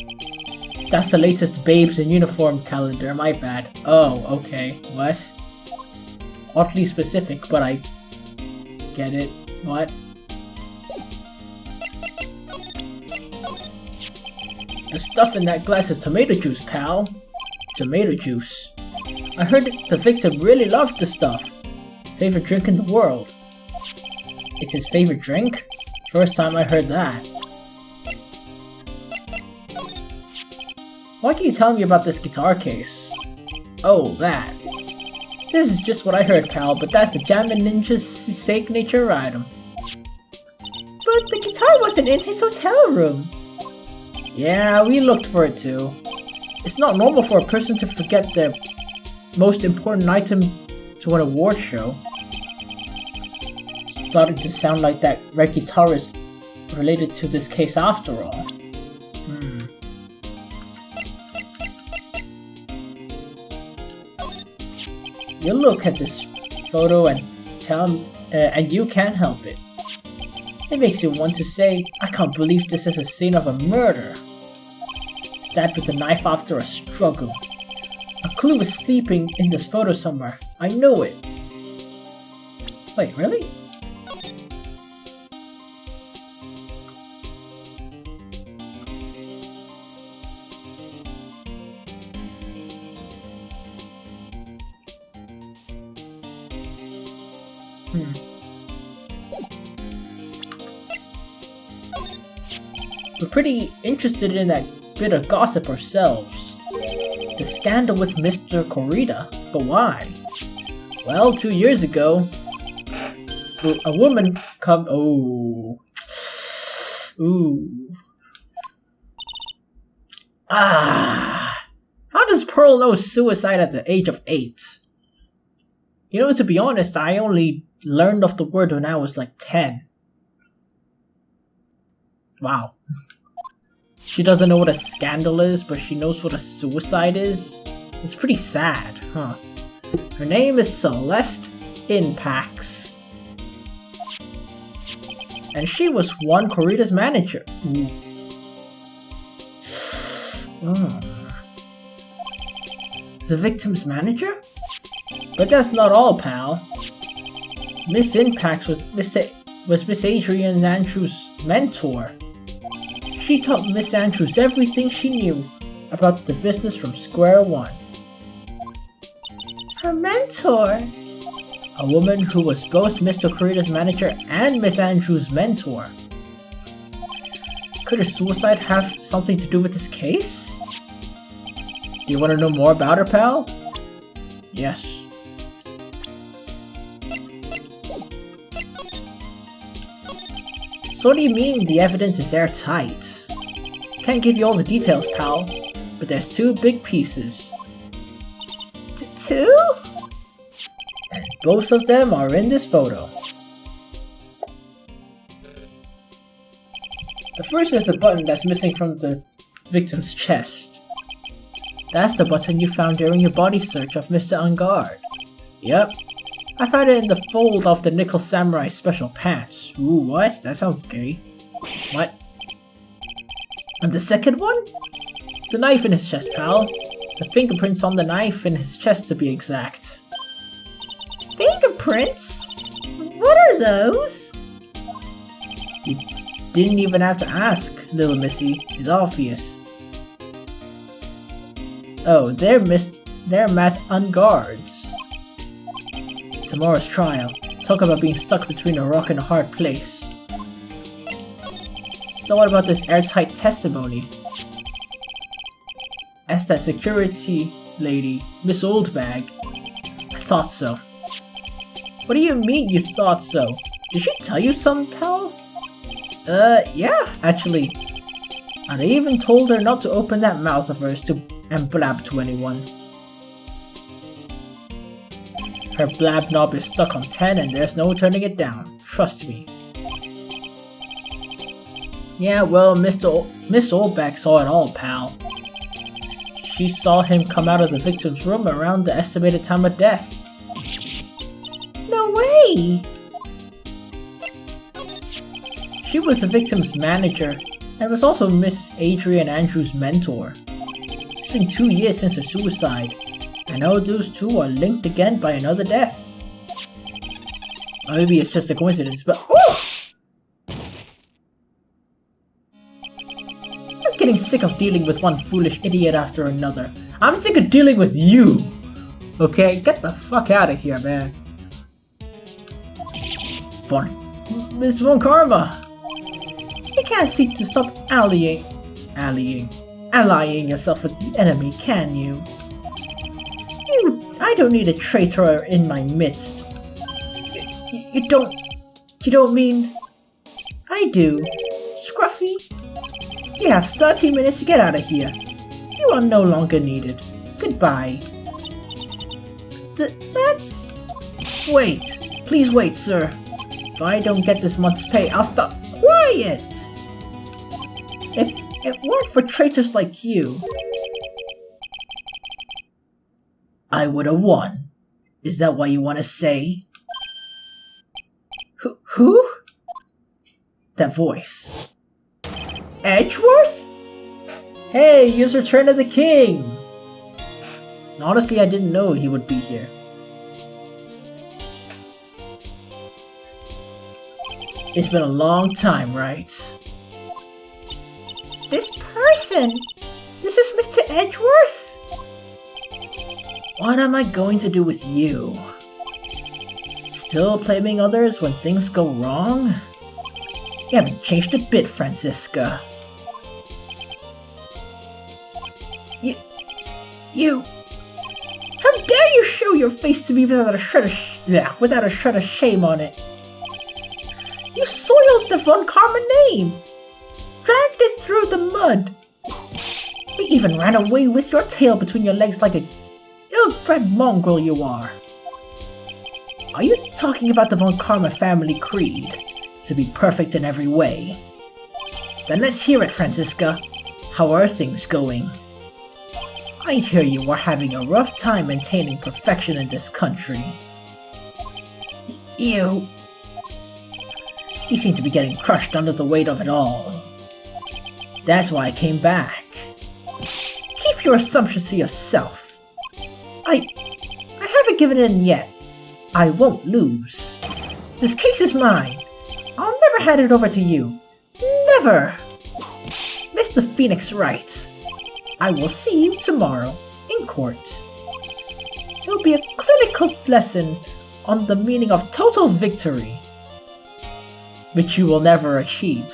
That's the latest Babes in Uniform calendar, my bad. Oh, okay. What? Oddly specific, but I get it. What? The stuff in that glass is tomato juice, pal. Tomato juice. I heard the victim really loved the stuff. Favorite drink in the world. It's his favorite drink? First time I heard that. Why can you tell me about this guitar case? Oh, that. This is just what I heard, pal, but that's the Jammin' Ninja's signature item. But the guitar wasn't in his hotel room. Yeah, we looked for it too. It's not normal for a person to forget their most important item to an award show. It's starting to sound like that red guitar is related to this case after all. You look at this photo and and you can't help it. It makes you want to say, I can't believe this is a scene of a murder. Stabbed with a knife after a struggle. A clue is sleeping in this photo somewhere. I know it. Wait, really? We're pretty interested in that bit of gossip ourselves. The scandal with Mr. Corrida, but why? Well, 2 years ago, a woman Ooh. How does Pearl know suicide at the age of 8? You know, to be honest, I only learned of the word when I was like 10. Wow. She doesn't know what a scandal is, but she knows what a suicide is? It's pretty sad, huh? Her name is Celeste Inpax. And she was one Corrida's manager. The victim's manager? But that's not all, pal. Miss Inpax was Miss Adrian Andrews' mentor. She taught Miss Andrews everything she knew about the business from square one. Her mentor? A woman who was both Mr. Corrida's manager and Miss Andrews' mentor. Could her suicide have something to do with this case? Do you want to know more about her, pal? Yes. So what do you mean the evidence is airtight? Can't give you all the details, pal, but there's 2 big pieces. too? And both of them are in this photo. The first is the button that's missing from the victim's chest. That's the button you found during your body search of Mr. Ungard. Yep. I found it in the fold of the Nickel Samurai special pants. Ooh, what? That sounds gay. What? And the second one? The knife in his chest, pal. The fingerprints on the knife in his chest, to be exact. Fingerprints? What are those? You didn't even have to ask, little missy. It's obvious. Oh, they're Matt Ungard's. Tomorrow's trial. Talk about being stuck between a rock and a hard place. So what about this airtight testimony? Asked that security lady, Miss Oldbag. I thought so. What do you mean you thought so? Did she tell you something, pal? Yeah, actually. And I even told her not to open that mouth of hers and blab to anyone. Her blab knob is stuck on 10 and there's no turning it down. Trust me. Yeah, well, Miss Oldbag saw it all, pal. She saw him come out of the victim's room around the estimated time of death. No way! She was the victim's manager, and was also Miss Adrian Andrews' mentor. It's been 2 years since her suicide, and now those two are linked again by another death. Or maybe it's just a coincidence, but oh! I'm getting sick of dealing with one foolish idiot after another. I'm sick of dealing with you! Okay, get the fuck out of here, man. Fine. Miss Von Karma! You can't seem to stop allying yourself with the enemy, can you? I don't need a traitor in my midst. You don't mean... I do. Scruffy, you have 30 minutes to get out of here. You are no longer needed. Goodbye. That's... Wait. Please wait, sir. If I don't get this month's pay, I'll stop... Quiet! If it weren't for traitors like you, I would have won. Is that what you want to say? Who? That voice. Edgeworth? Hey, here's Return of the King! Honestly, I didn't know he would be here. It's been a long time, right? This person? This is Mr. Edgeworth? What am I going to do with you? Still blaming others when things go wrong? You haven't changed a bit, Franziska. You... How dare you show your face to me without a shred of shame on it? You soiled the Von Karma name! Dragged it through the mud! You even ran away with your tail between your legs like a ill-bred mongrel you are! Are you talking about the Von Karma family creed? To be perfect in every way? Then let's hear it, Franziska. How are things going? I hear you are having a rough time maintaining perfection in this country. You seem to be getting crushed under the weight of it all. That's why I came back. Keep your assumptions to yourself. I haven't given in yet. I won't lose. This case is mine. I'll never hand it over to you. Never! Mr. Phoenix Wright, I will see you tomorrow in court. It'll be a clinical lesson on the meaning of total victory, which you will never achieve.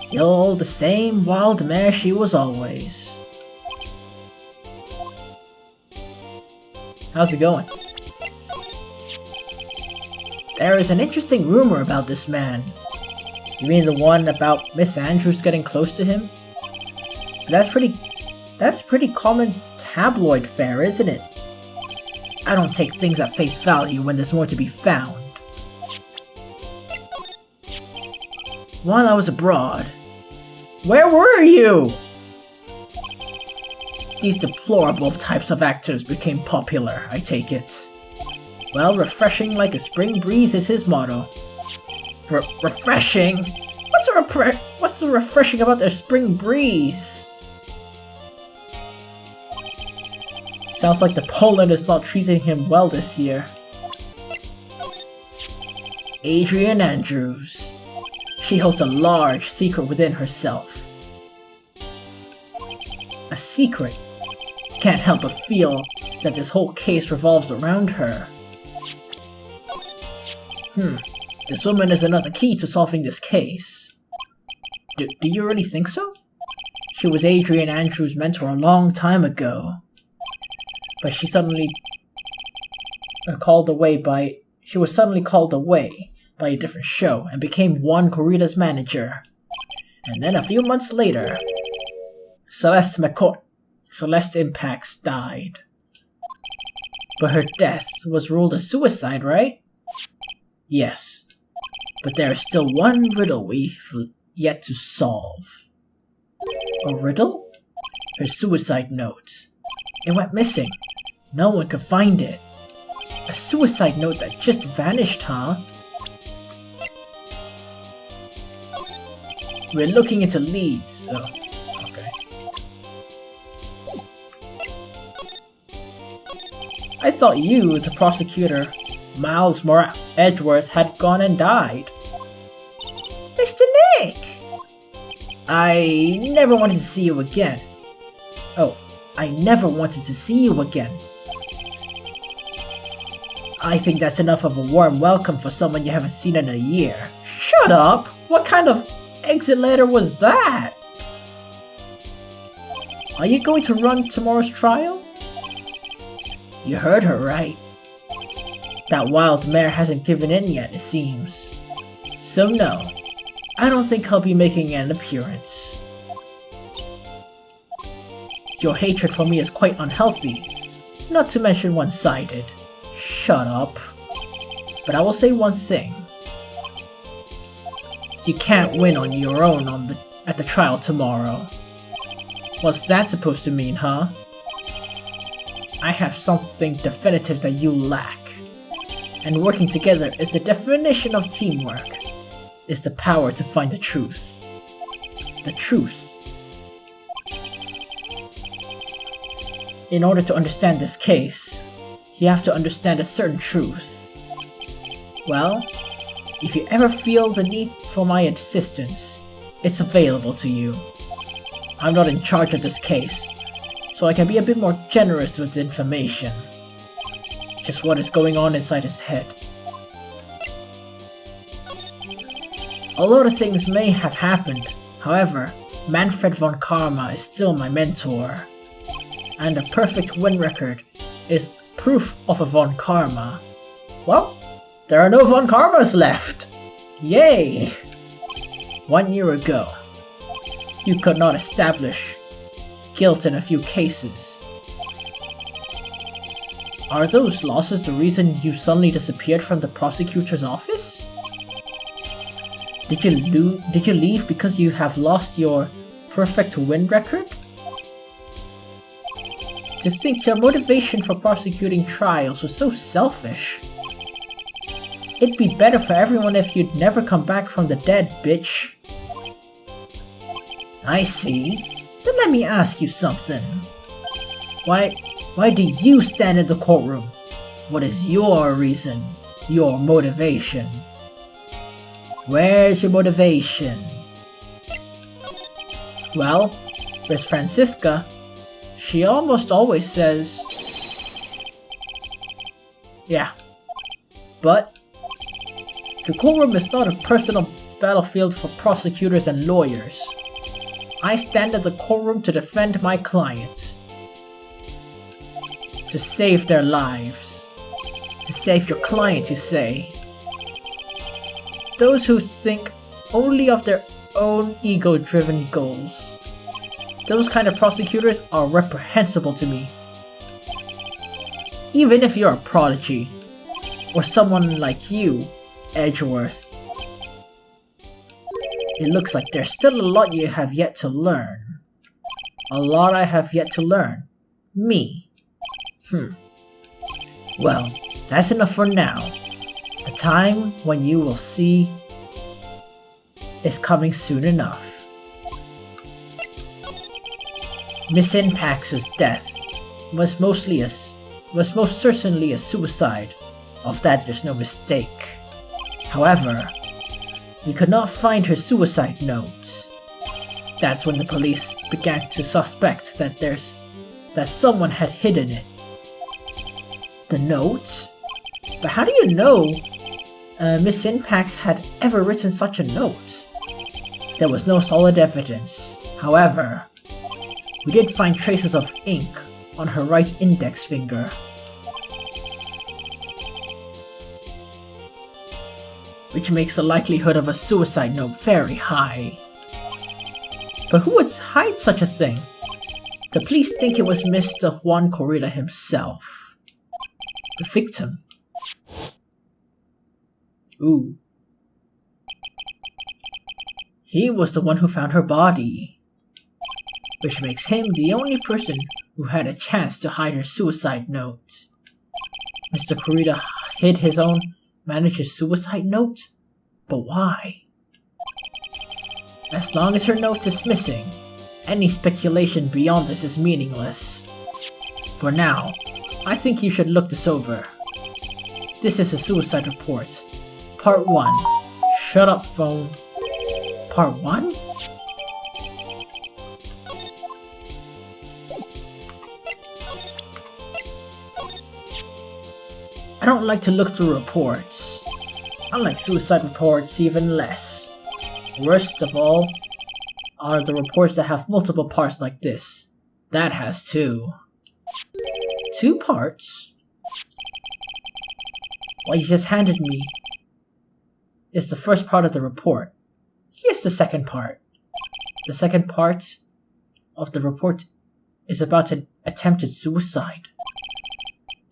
Still the same wild mare she was always. How's it going? There is an interesting rumor about this man. You mean the one about Miss Andrews getting close to him? That's pretty That's pretty common tabloid fare, isn't it? I don't take things at face value when there's more to be found. While I was abroad... Where were you? These deplorable types of actors became popular, I take it. Well, refreshing like a spring breeze is his motto. Refreshing? What's so refreshing about their spring breeze? Sounds like the Poland is not treating him well this year. Adrian Andrews. She holds a large secret within herself. A secret? You can't help but feel that this whole case revolves around her. This woman is another key to solving this case. Do you really think so? She was Adrian Andrews' mentor a long time ago. But she suddenly she was suddenly called away by a different show and became Juan Corrida's manager. And then a few months later, Celeste Impacts died. But her death was ruled a suicide, right? Yes. But there is still one riddle we've yet to solve. A riddle? Her suicide note. It went missing. No one could find it. A suicide note that just vanished, huh? We're looking into leads. Oh, okay. I thought you, the prosecutor, Miles Edgeworth, had gone and died. Mr. Nick! I never wanted to see you again. Oh, I never wanted to see you again. I think that's enough of a warm welcome for someone you haven't seen in a year. Shut up! What kind of exit letter was that? Are you going to run tomorrow's trial? You heard her right. That wild mare hasn't given in yet, it seems. So no, I don't think I'll be making an appearance. Your hatred for me is quite unhealthy, not to mention one-sided. Shut up. But I will say one thing. You can't win on your own at the trial tomorrow. What's that supposed to mean, huh? I have something definitive that you lack. And working together is the definition of teamwork. Is the power to find the truth. The truth. In order to understand this case, you have to understand a certain truth. Well, if you ever feel the need for my assistance, it's available to you. I'm not in charge of this case, so I can be a bit more generous with the information. Just what is going on inside his head. A lot of things may have happened, however, Manfred von Karma is still my mentor. And a perfect win record is proof of a Von Karma. Well, there are no Von Karmas left! Yay! 1 year ago, you could not establish guilt in a few cases. Are those losses the reason you suddenly disappeared from the prosecutor's office? Did you leave because you have lost your perfect win record? To think your motivation for prosecuting trials was so selfish. It'd be better for everyone if you'd never come back from the dead, bitch. I see. Then let me ask you something. Why do you stand in the courtroom? What is your reason? Your motivation? Where's your motivation? Well, there's Francisca. She almost always says... Yeah. But the courtroom is not a personal battlefield for prosecutors and lawyers. I stand at the courtroom to defend my clients. To save their lives. To save your clients, you say. Those who think only of their own ego-driven goals. Those kind of prosecutors are reprehensible to me. Even if you're a prodigy, or someone like you, Edgeworth. It looks like there's still a lot you have yet to learn. A lot I have yet to learn. Me. Well, that's enough for now. The time when you will see is coming soon enough. Miss Impax's death was most certainly a suicide. Of that there's no mistake. However, we could not find her suicide note. That's when the police began to suspect that someone had hidden it. The note? But how do you know Miss Impax had ever written such a note? There was no solid evidence. However, we did find traces of ink on her right index finger. Which makes the likelihood of a suicide note very high. But who would hide such a thing? The police think it was Mr. Juan Corrida himself. The victim. Ooh. He was the one who found her body. Which makes him the only person who had a chance to hide her suicide note. Mr. Corrida hid his own manager's suicide note? But why? As long as her note is missing, any speculation beyond this is meaningless. For now, I think you should look this over. This is a suicide report. Part 1. Shut up, phone. Part 1? I don't like to look through reports. I like suicide reports even less. Worst of all are the reports that have multiple parts like this. That has 2. 2 parts? What you just handed me is the first part of the report. Here's the second part. The second part of the report is about an attempted suicide.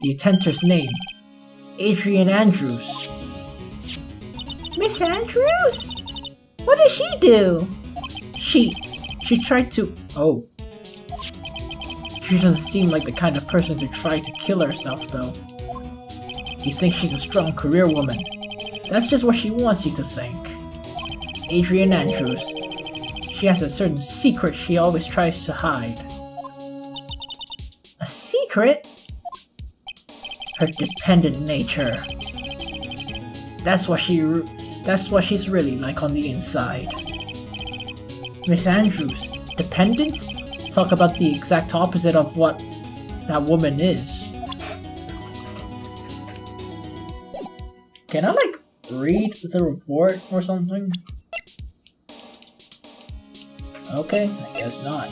The attempter's name, Adrian Andrews. Miss Andrews? What did she do? She tried to... Oh. She doesn't seem like the kind of person to try to kill herself, though. You think she's a strong career woman. That's just what she wants you to think. Adrian Andrews. She has a certain secret she always tries to hide. A secret? Her dependent nature. That's what she's really like on the inside. Miss Andrews, dependent? Talk about the exact opposite of what that woman is. Can I like read the report or something? Okay, I guess not.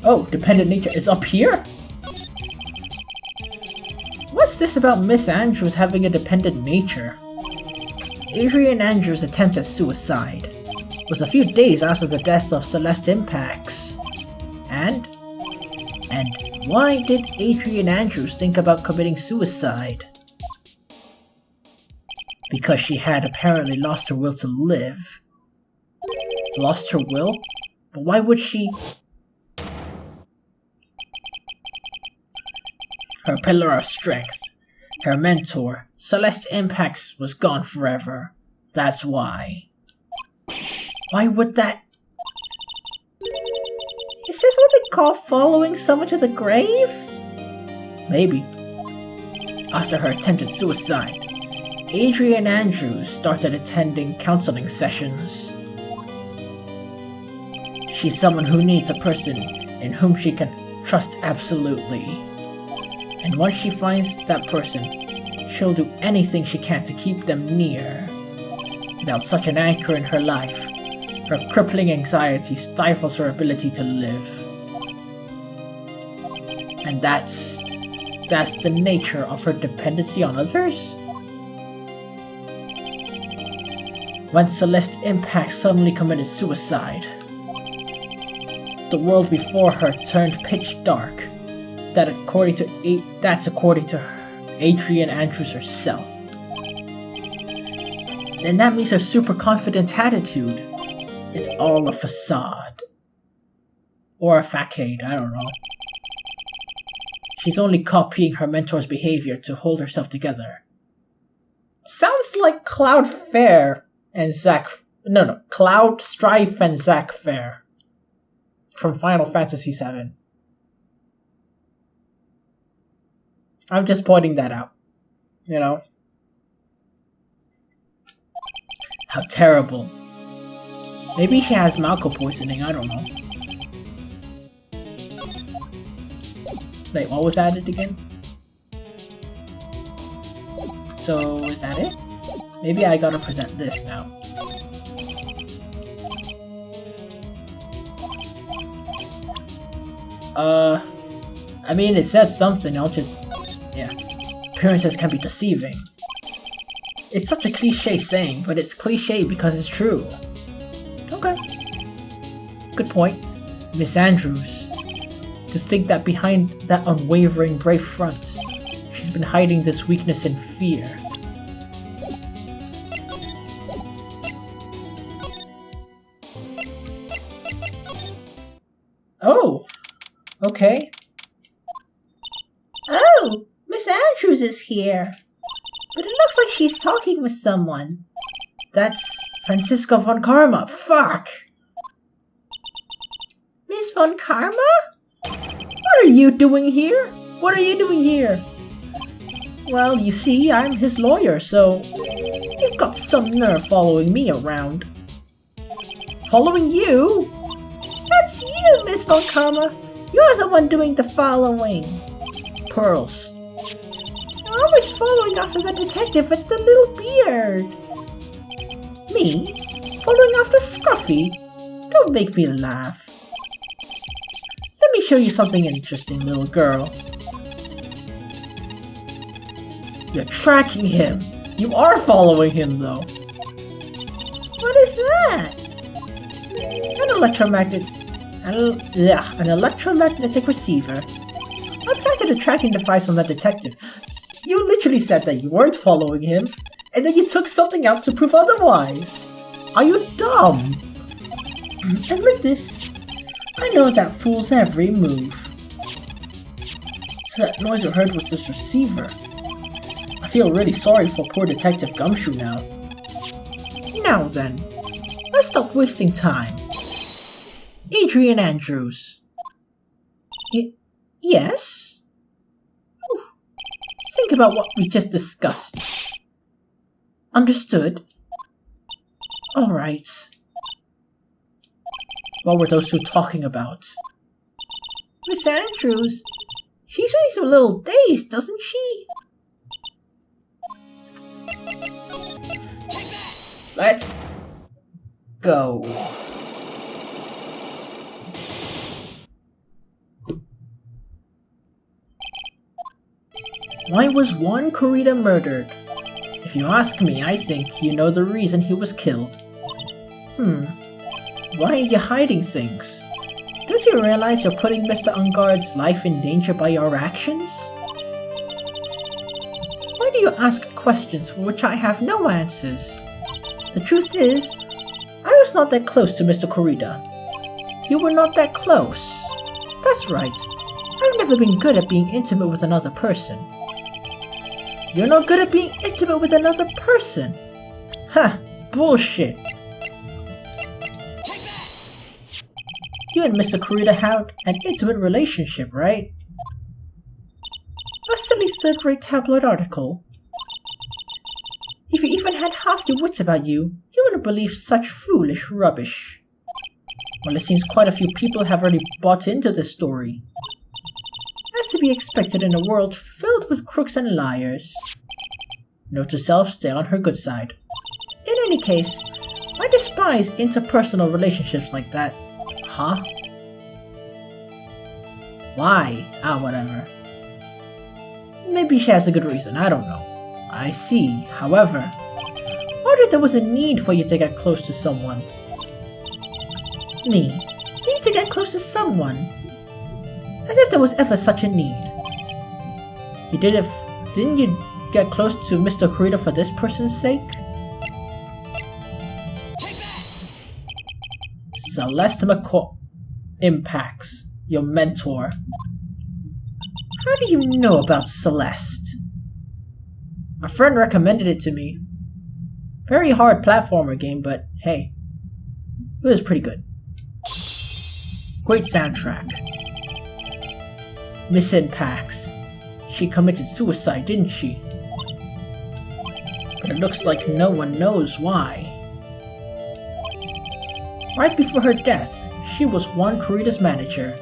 Oh, dependent nature is up here? What's this about Miss Andrews having a dependent nature? Adrian Andrews' attempt at suicide was a few days after the death of Celeste Impax. And why did Adrian Andrews think about committing suicide? Because she had apparently lost her will to live. Lost her will? But why would she... Her pillar of strength, her mentor, Celeste Impax, was gone forever. That's why. Why would that... Is this what they call following someone to the grave? Maybe. After her attempted suicide, Adrian Andrews started attending counseling sessions. She's someone who needs a person in whom she can trust absolutely. And once she finds that person, she'll do anything she can to keep them near. Without such an anchor in her life, her crippling anxiety stifles her ability to live. And that's the nature of her dependency on others? when Celeste Impact suddenly committed suicide. The world before her turned pitch dark. That's according to Adrian Andrews herself. Then that means her super confident attitude is all a facade. Or a facade, I don't know. She's only copying her mentor's behavior to hold herself together. Sounds like Cloud Fair and Cloud Strife and Zack Fair from Final Fantasy VII. I'm just pointing that out, you know? How terrible. Maybe she has Malco poisoning, I don't know. Wait, what was added again? So, is that it? Maybe I gotta present this now. I mean, it says something, I'll just... yeah. Appearances can be deceiving. It's such a cliche saying, but it's cliche because it's true. Okay. Good point. Miss Andrews. To think that behind that unwavering brave front, she's been hiding this weakness and fear. Oh! Okay. Oh! Miss Andrews is here. But it looks like she's talking with someone. That's Francisco von Karma. Fuck! Miss von Karma? What are you doing here? What are you doing here? Well, you see, I'm his lawyer, so you've got some nerve following me around. Following you? That's you, Miss von Karma. You're the one doing the following. Pearls. You're always following after the detective with the little beard. Me? Following after Scruffy? Don't make me laugh. Let me show you something interesting, little girl. You're tracking him. You are following him, though. What is that? An electromagnetic receiver. I planted a tracking device on that detective. You literally said that you weren't following him, and then you took something out to prove otherwise. Are you dumb? Admit this. I know that fool's every move. So that noise I heard was this receiver. I feel really sorry for poor Detective Gumshoe now. Now then, let's stop wasting time. Adrian Andrews. Yes? Whew. Think about what we just discussed. Understood? Alright. What were those two talking about? Miss Andrews, she's really a little dazed, doesn't she? Let's go. Why was Juan Corrida murdered? If you ask me, I think you know the reason he was killed. Why are you hiding things? Don't you realize you're putting Mr. Ungard's life in danger by your actions? Why do you ask questions for which I have no answers? The truth is, I was not that close to Mr. Corrida. You were not that close. That's right. I've never been good at being intimate with another person. You're not good at being intimate with another person? Ha! Bullshit! You and Mr. Corrida had an intimate relationship, right? A silly third-rate tabloid article. If you even had half your wits about you, you wouldn't believe such foolish rubbish. Well, it seems quite a few people have already bought into this story. As to be expected in a world filled with crooks and liars. Note to self, stay on her good side. In any case, I despise interpersonal relationships like that. Huh? Why? Whatever. Maybe she has a good reason, I don't know. I see. However, why if there was a need for you to get close to someone. Me? Need to get close to someone? As if there was ever such a need. Didn't you get close to Mr. Kurita for this person's sake? Celeste Impacts, your mentor. How do you know about Celeste? A friend recommended it to me. Very hard platformer game, but hey, it was pretty good. Great soundtrack. Miss Impacts. She committed suicide, didn't she? But it looks like no one knows why. Right before her death, she was one Kurita's manager.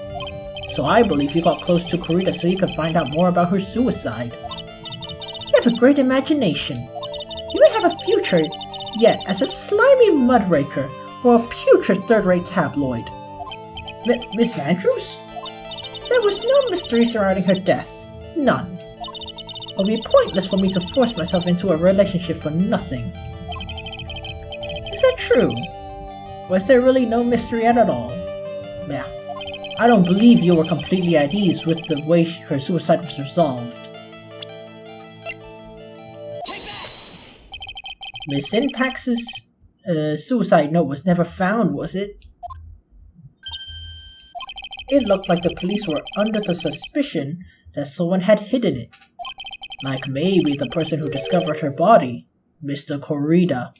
So I believe you got close to Kurita so you could find out more about her suicide. You have a great imagination. You may have a future yet as a slimy mudraker for a putrid third-rate tabloid. Miss Andrews? There was no mystery surrounding her death. None. It would be pointless for me to force myself into a relationship for nothing. Is that true? Was there really no mystery at all? Yeah. I don't believe you were completely at ease with the way her suicide was resolved. Miss Impact's suicide note was never found, was it? It looked like the police were under the suspicion that someone had hidden it. Like maybe the person who discovered her body, Mr. Kurita.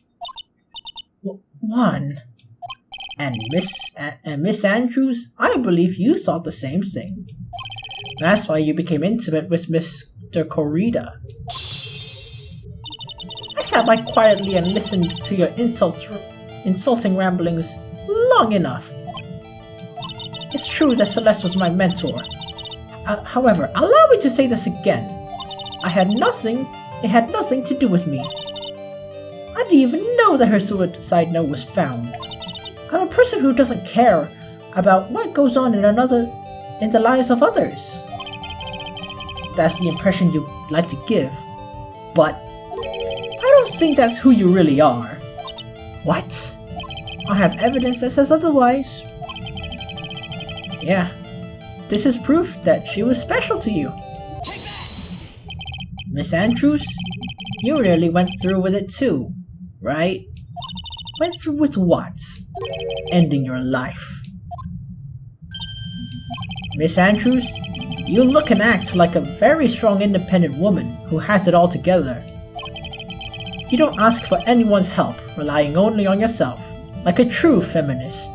And Miss Andrews, I believe you thought the same thing. That's why you became intimate with Mr. Kurita. I sat by quietly and listened to your insulting ramblings long enough. It's true that Celeste was my mentor. However, allow me to say this again. It had nothing to do with me. I didn't even know that her suicide note was found. I'm a person who doesn't care about what goes on in the lives of others. That's the impression you like to give. But I don't think that's who you really are. What? I have evidence that says otherwise. Yeah, this is proof that she was special to you. Miss Andrews, you really went through with it too, right? Went through with what? Ending your life. Miss Andrews, you look and act like a very strong independent woman who has it all together. You don't ask for anyone's help, relying only on yourself, like a true feminist.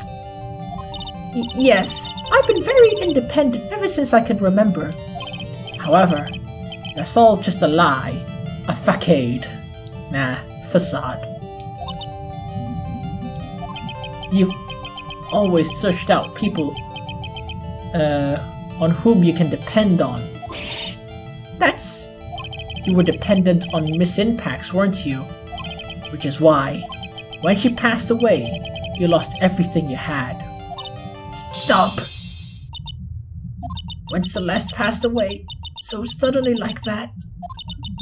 Yes, I've been very independent ever since I can remember. However, that's all just a lie. A facade. Facade. You've always searched out people on whom you can depend on. You were dependent on Miss Impacts, weren't you? Which is why, when she passed away, you lost everything you had. Stop! When Celeste passed away, so suddenly like that,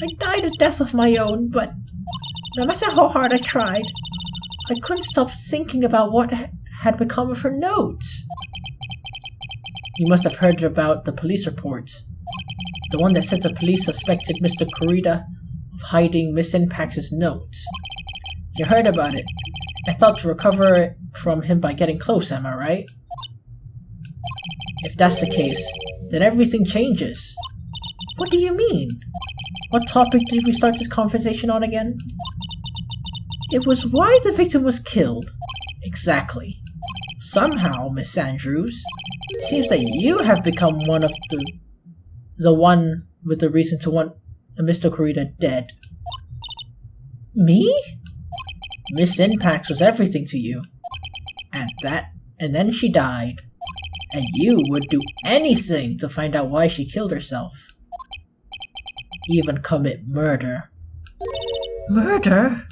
I died a death of my own, but no matter how hard I tried, I couldn't stop thinking about what had become of her note. You must have heard about the police report. The one that said the police suspected Mr. Kurita of hiding Miss Impact's note. You heard about it. I thought to recover it from him by getting close, am I right? If that's the case, then everything changes. What do you mean? What topic did we start this conversation on again? It was why the victim was killed. Exactly. Somehow, Miss Andrews, it seems that you have become one of the one with the reason to want Mr. Kurita dead. Me? Miss Impacts was everything to you. And then she died. And you would do anything to find out why she killed herself. Even commit murder. Murder?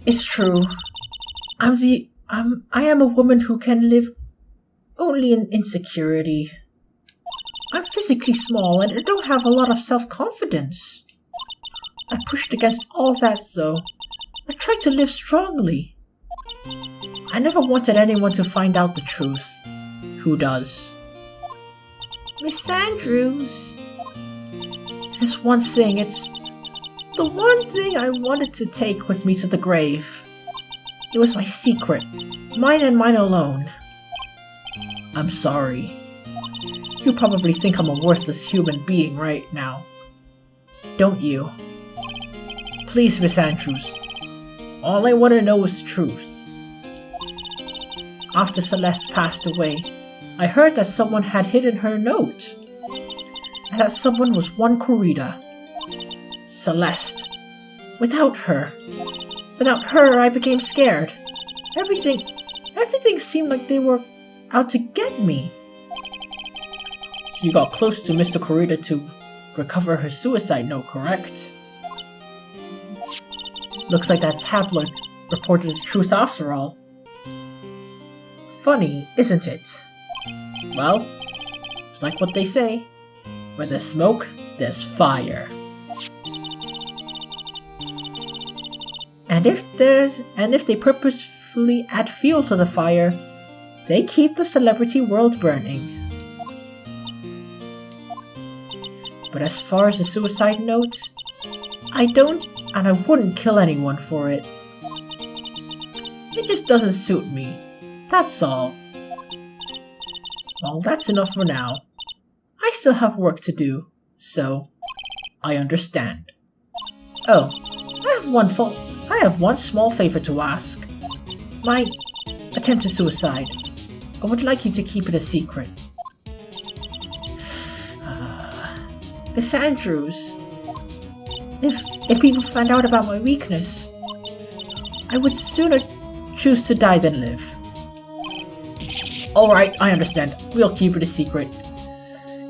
It's true. I'm the I am a woman who can live only in insecurity. I'm physically small and I don't have a lot of self-confidence. I pushed against all that though. I tried to live strongly. I never wanted anyone to find out the truth. Who does? Miss Andrews. This one thing, it's the one thing I wanted to take with me to the grave. It was my secret. Mine and mine alone. I'm sorry. You probably think I'm a worthless human being right now. Don't you? Please, Miss Andrews. All I want to know is the truth. After Celeste passed away, I heard that someone had hidden her note. And that someone was one Corita. Celeste. Without her, I became scared. Everything seemed like they were out to get me. So you got close to Mr. Corita to recover her suicide note, correct? Looks like that tabloid reported the truth after all. Funny, isn't it? Well, it's like what they say. Where there's smoke, there's fire. And if they purposefully add fuel to the fire, they keep the celebrity world burning. But as far as the suicide note, I don't and I wouldn't kill anyone for it. It just doesn't suit me. That's all. Well, that's enough for now. I still have work to do, so I understand. Oh, I have one small favor to ask. My attempted suicide. I would like you to keep it a secret. Miss Andrews, if people find out about my weakness, I would sooner choose to die than live. Alright, I understand. We'll keep it a secret.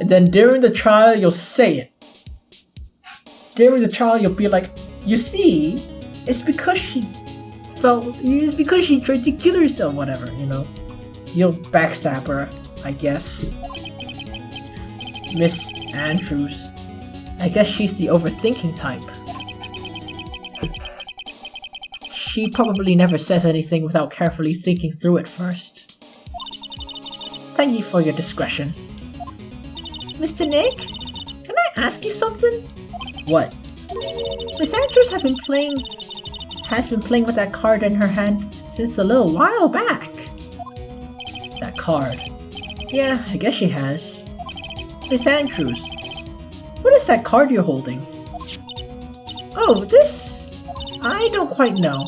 And then during the trial, you'll say it. During the trial, you'll be like, you see, it's because she tried to kill herself, whatever, you know. You'll backstab her, I guess. Miss Andrews. I guess she's the overthinking type. She probably never says anything without carefully thinking through it first. Thank you for your discretion. Mr. Nick, can I ask you something? What? Miss Andrews has been playing with that card in her hand since a little while back. That card? Yeah, I guess she has. Miss Andrews, what is that card you're holding? Oh, this? I don't quite know.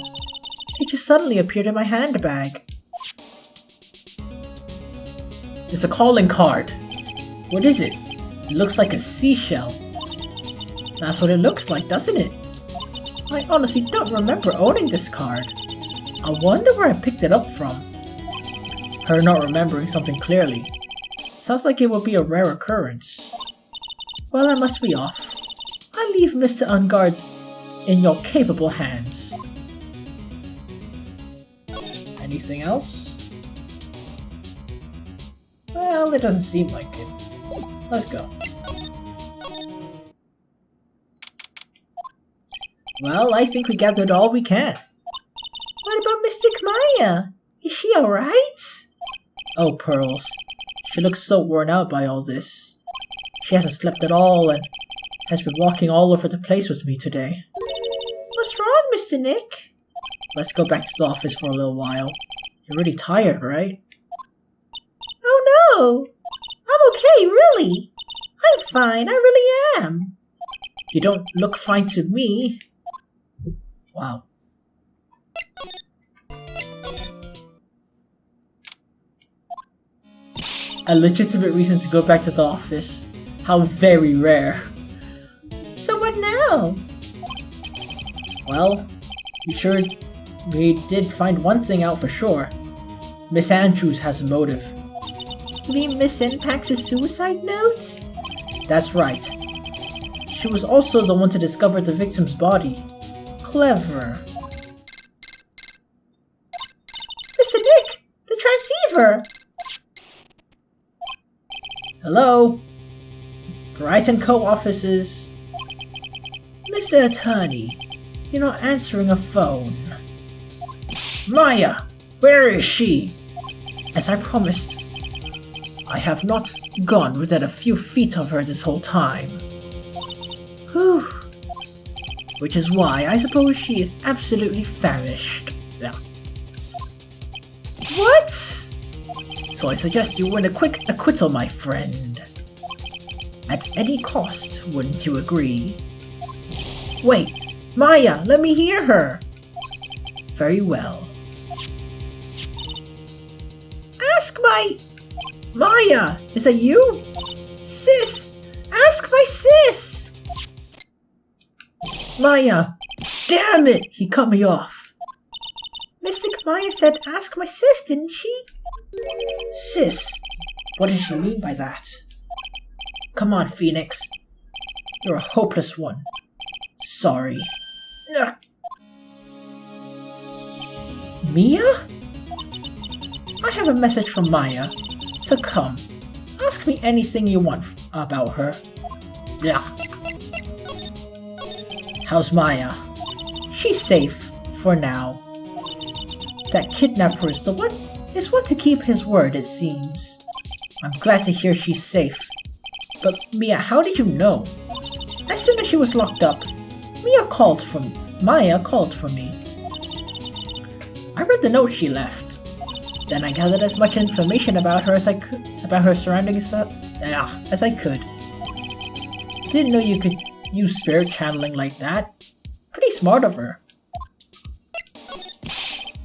It just suddenly appeared in my handbag. It's a calling card. What is it? It looks like a seashell. That's what it looks like, doesn't it? I honestly don't remember owning this card. I wonder where I picked it up from. Her not remembering something clearly. Sounds like it would be a rare occurrence. Well, I must be off. I leave Mr. Unguard's in your capable hands. Anything else? Well, it doesn't seem like it. Let's go. Well, I think we gathered all we can. What about Mystic Maya? Is she alright? Oh, Pearls. She looks so worn out by all this. She hasn't slept at all and has been walking all over the place with me today. What's wrong, Mr. Nick? Let's go back to the office for a little while. You're really tired, right? Oh no! I'm okay, really! I'm fine, I really am. You don't look fine to me. Wow. A legitimate reason to go back to the office. How very rare. So what now? Well, we did find one thing out for sure. Miss Andrews has a motive. You mean Miss Impax's suicide note? That's right. She was also the one to discover the victim's body. Clever. Mr. Hello? Wright & Co. offices. Mr. Attorney, you're not answering a phone. Maya, where is she? As I promised, I have not gone within a few feet of her this whole time. Whew. Which is why I suppose she is absolutely famished. Yeah. What? So I suggest you win a quick acquittal, my friend. At any cost, wouldn't you agree? Wait, Maya, let me hear her. Very well. Ask my... Maya, is that you? Sis, ask my sis. Maya, damn it, he cut me off. Mystic Maya said ask my sis, didn't she? Sis, what did she mean by that? Come on, Phoenix. You're a hopeless one. Sorry. Ugh. Mia? I have a message from Maya, so come. Ask me anything you want about her. Yeah. How's Maya? She's safe, for now. That kidnapper is one to keep his word, it seems. I'm glad to hear she's safe. But Mia, how did you know? As soon as she was locked up, Maya called for me. I read the note she left. Then I gathered as much information about her as I could, about her surroundings as I could. Didn't know you could use spirit channeling like that. Pretty smart of her.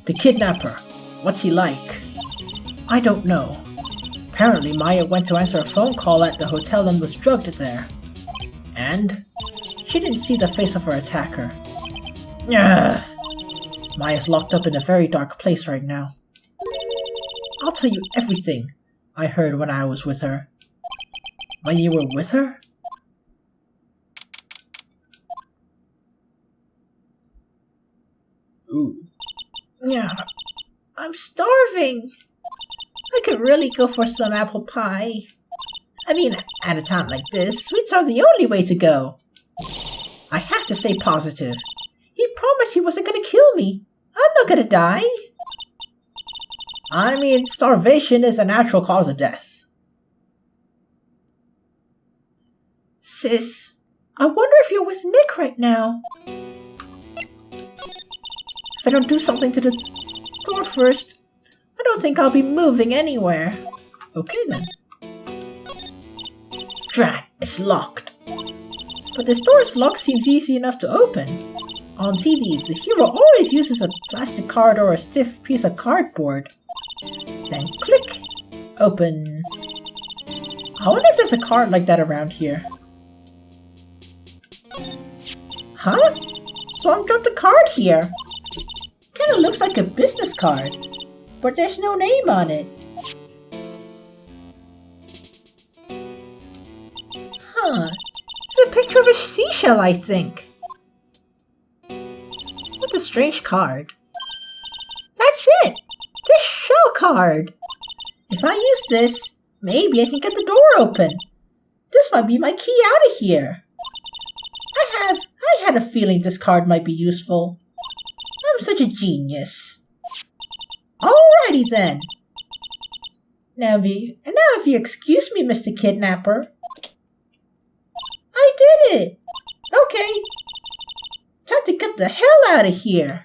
The kidnapper. What's he like? I don't know. Apparently Maya went to answer a phone call at the hotel and was drugged there. And she didn't see the face of her attacker. Ugh. Maya's locked up in a very dark place right now. I'll tell you everything I heard when I was with her. When you were with her? Ooh. Yeah, I'm starving. I could really go for some apple pie. I mean, at a time like this, sweets are the only way to go. I have to stay positive. He promised he wasn't gonna kill me. I'm not gonna die. I mean, starvation is a natural cause of death. Sis, I wonder if you're with Nick right now. If I don't do something to the door first, I don't think I'll be moving anywhere. Okay then. Drat, it's locked. But this door's lock seems easy enough to open. On TV, the hero always uses a plastic card or a stiff piece of cardboard. Then click, open. I wonder if there's a card like that around here. Huh? Someone dropped a card here. Kinda looks like a business card, but there's no name on it. Huh. It's a picture of a seashell, I think. What a strange card. That's it! This shell card! If I use this, maybe I can get the door open. This might be my key out of here. I had a feeling this card might be useful. I'm such a genius. Alrighty then. Now if you excuse me, Mr. Kidnapper. I did it! Okay. Time to get the hell out of here.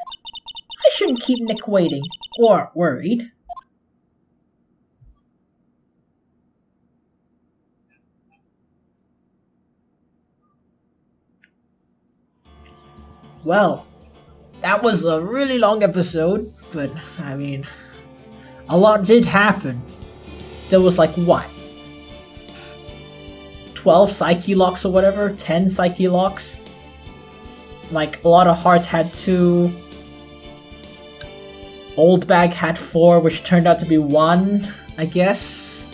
I shouldn't keep Nick waiting, or worried. Well, that was a really long episode, but I mean, a lot did happen. There was like, what? 12 psyche locks or whatever? 10 psyche locks? Like, a lot of hearts had 2. Old Bag had 4, which turned out to be 1, I guess.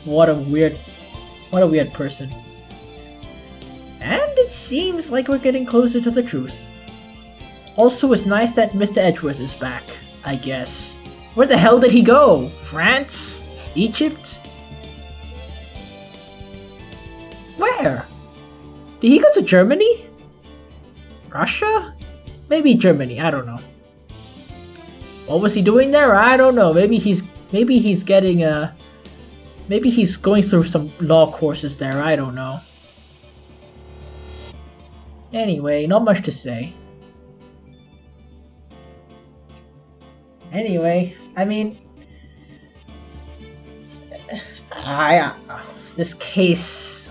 What a weird person. And it seems like we're getting closer to the truth. Also, it's nice that Mr. Edgeworth is back, I guess. Where the hell did he go? France? Egypt? Did he go to Germany? Russia? Maybe Germany, I don't know. What was he doing there? I don't know. Maybe he's getting maybe he's going through some law courses there, I don't know. Anyway, not much to say. Anyway, I mean, this case,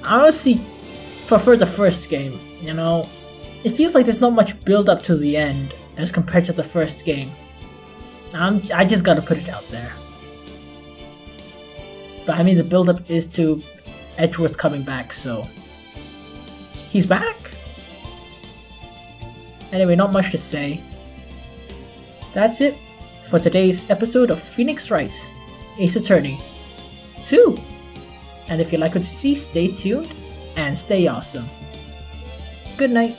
I honestly prefer the first game, you know? It feels like there's not much build up to the end as compared to the first game. I just gotta put it out there. But I mean, the build up is to Edgeworth coming back, so he's back? Anyway, not much to say. That's it for today's episode of Phoenix Wright, Ace Attorney 2. And if you like what you see, stay tuned and stay awesome. Good night.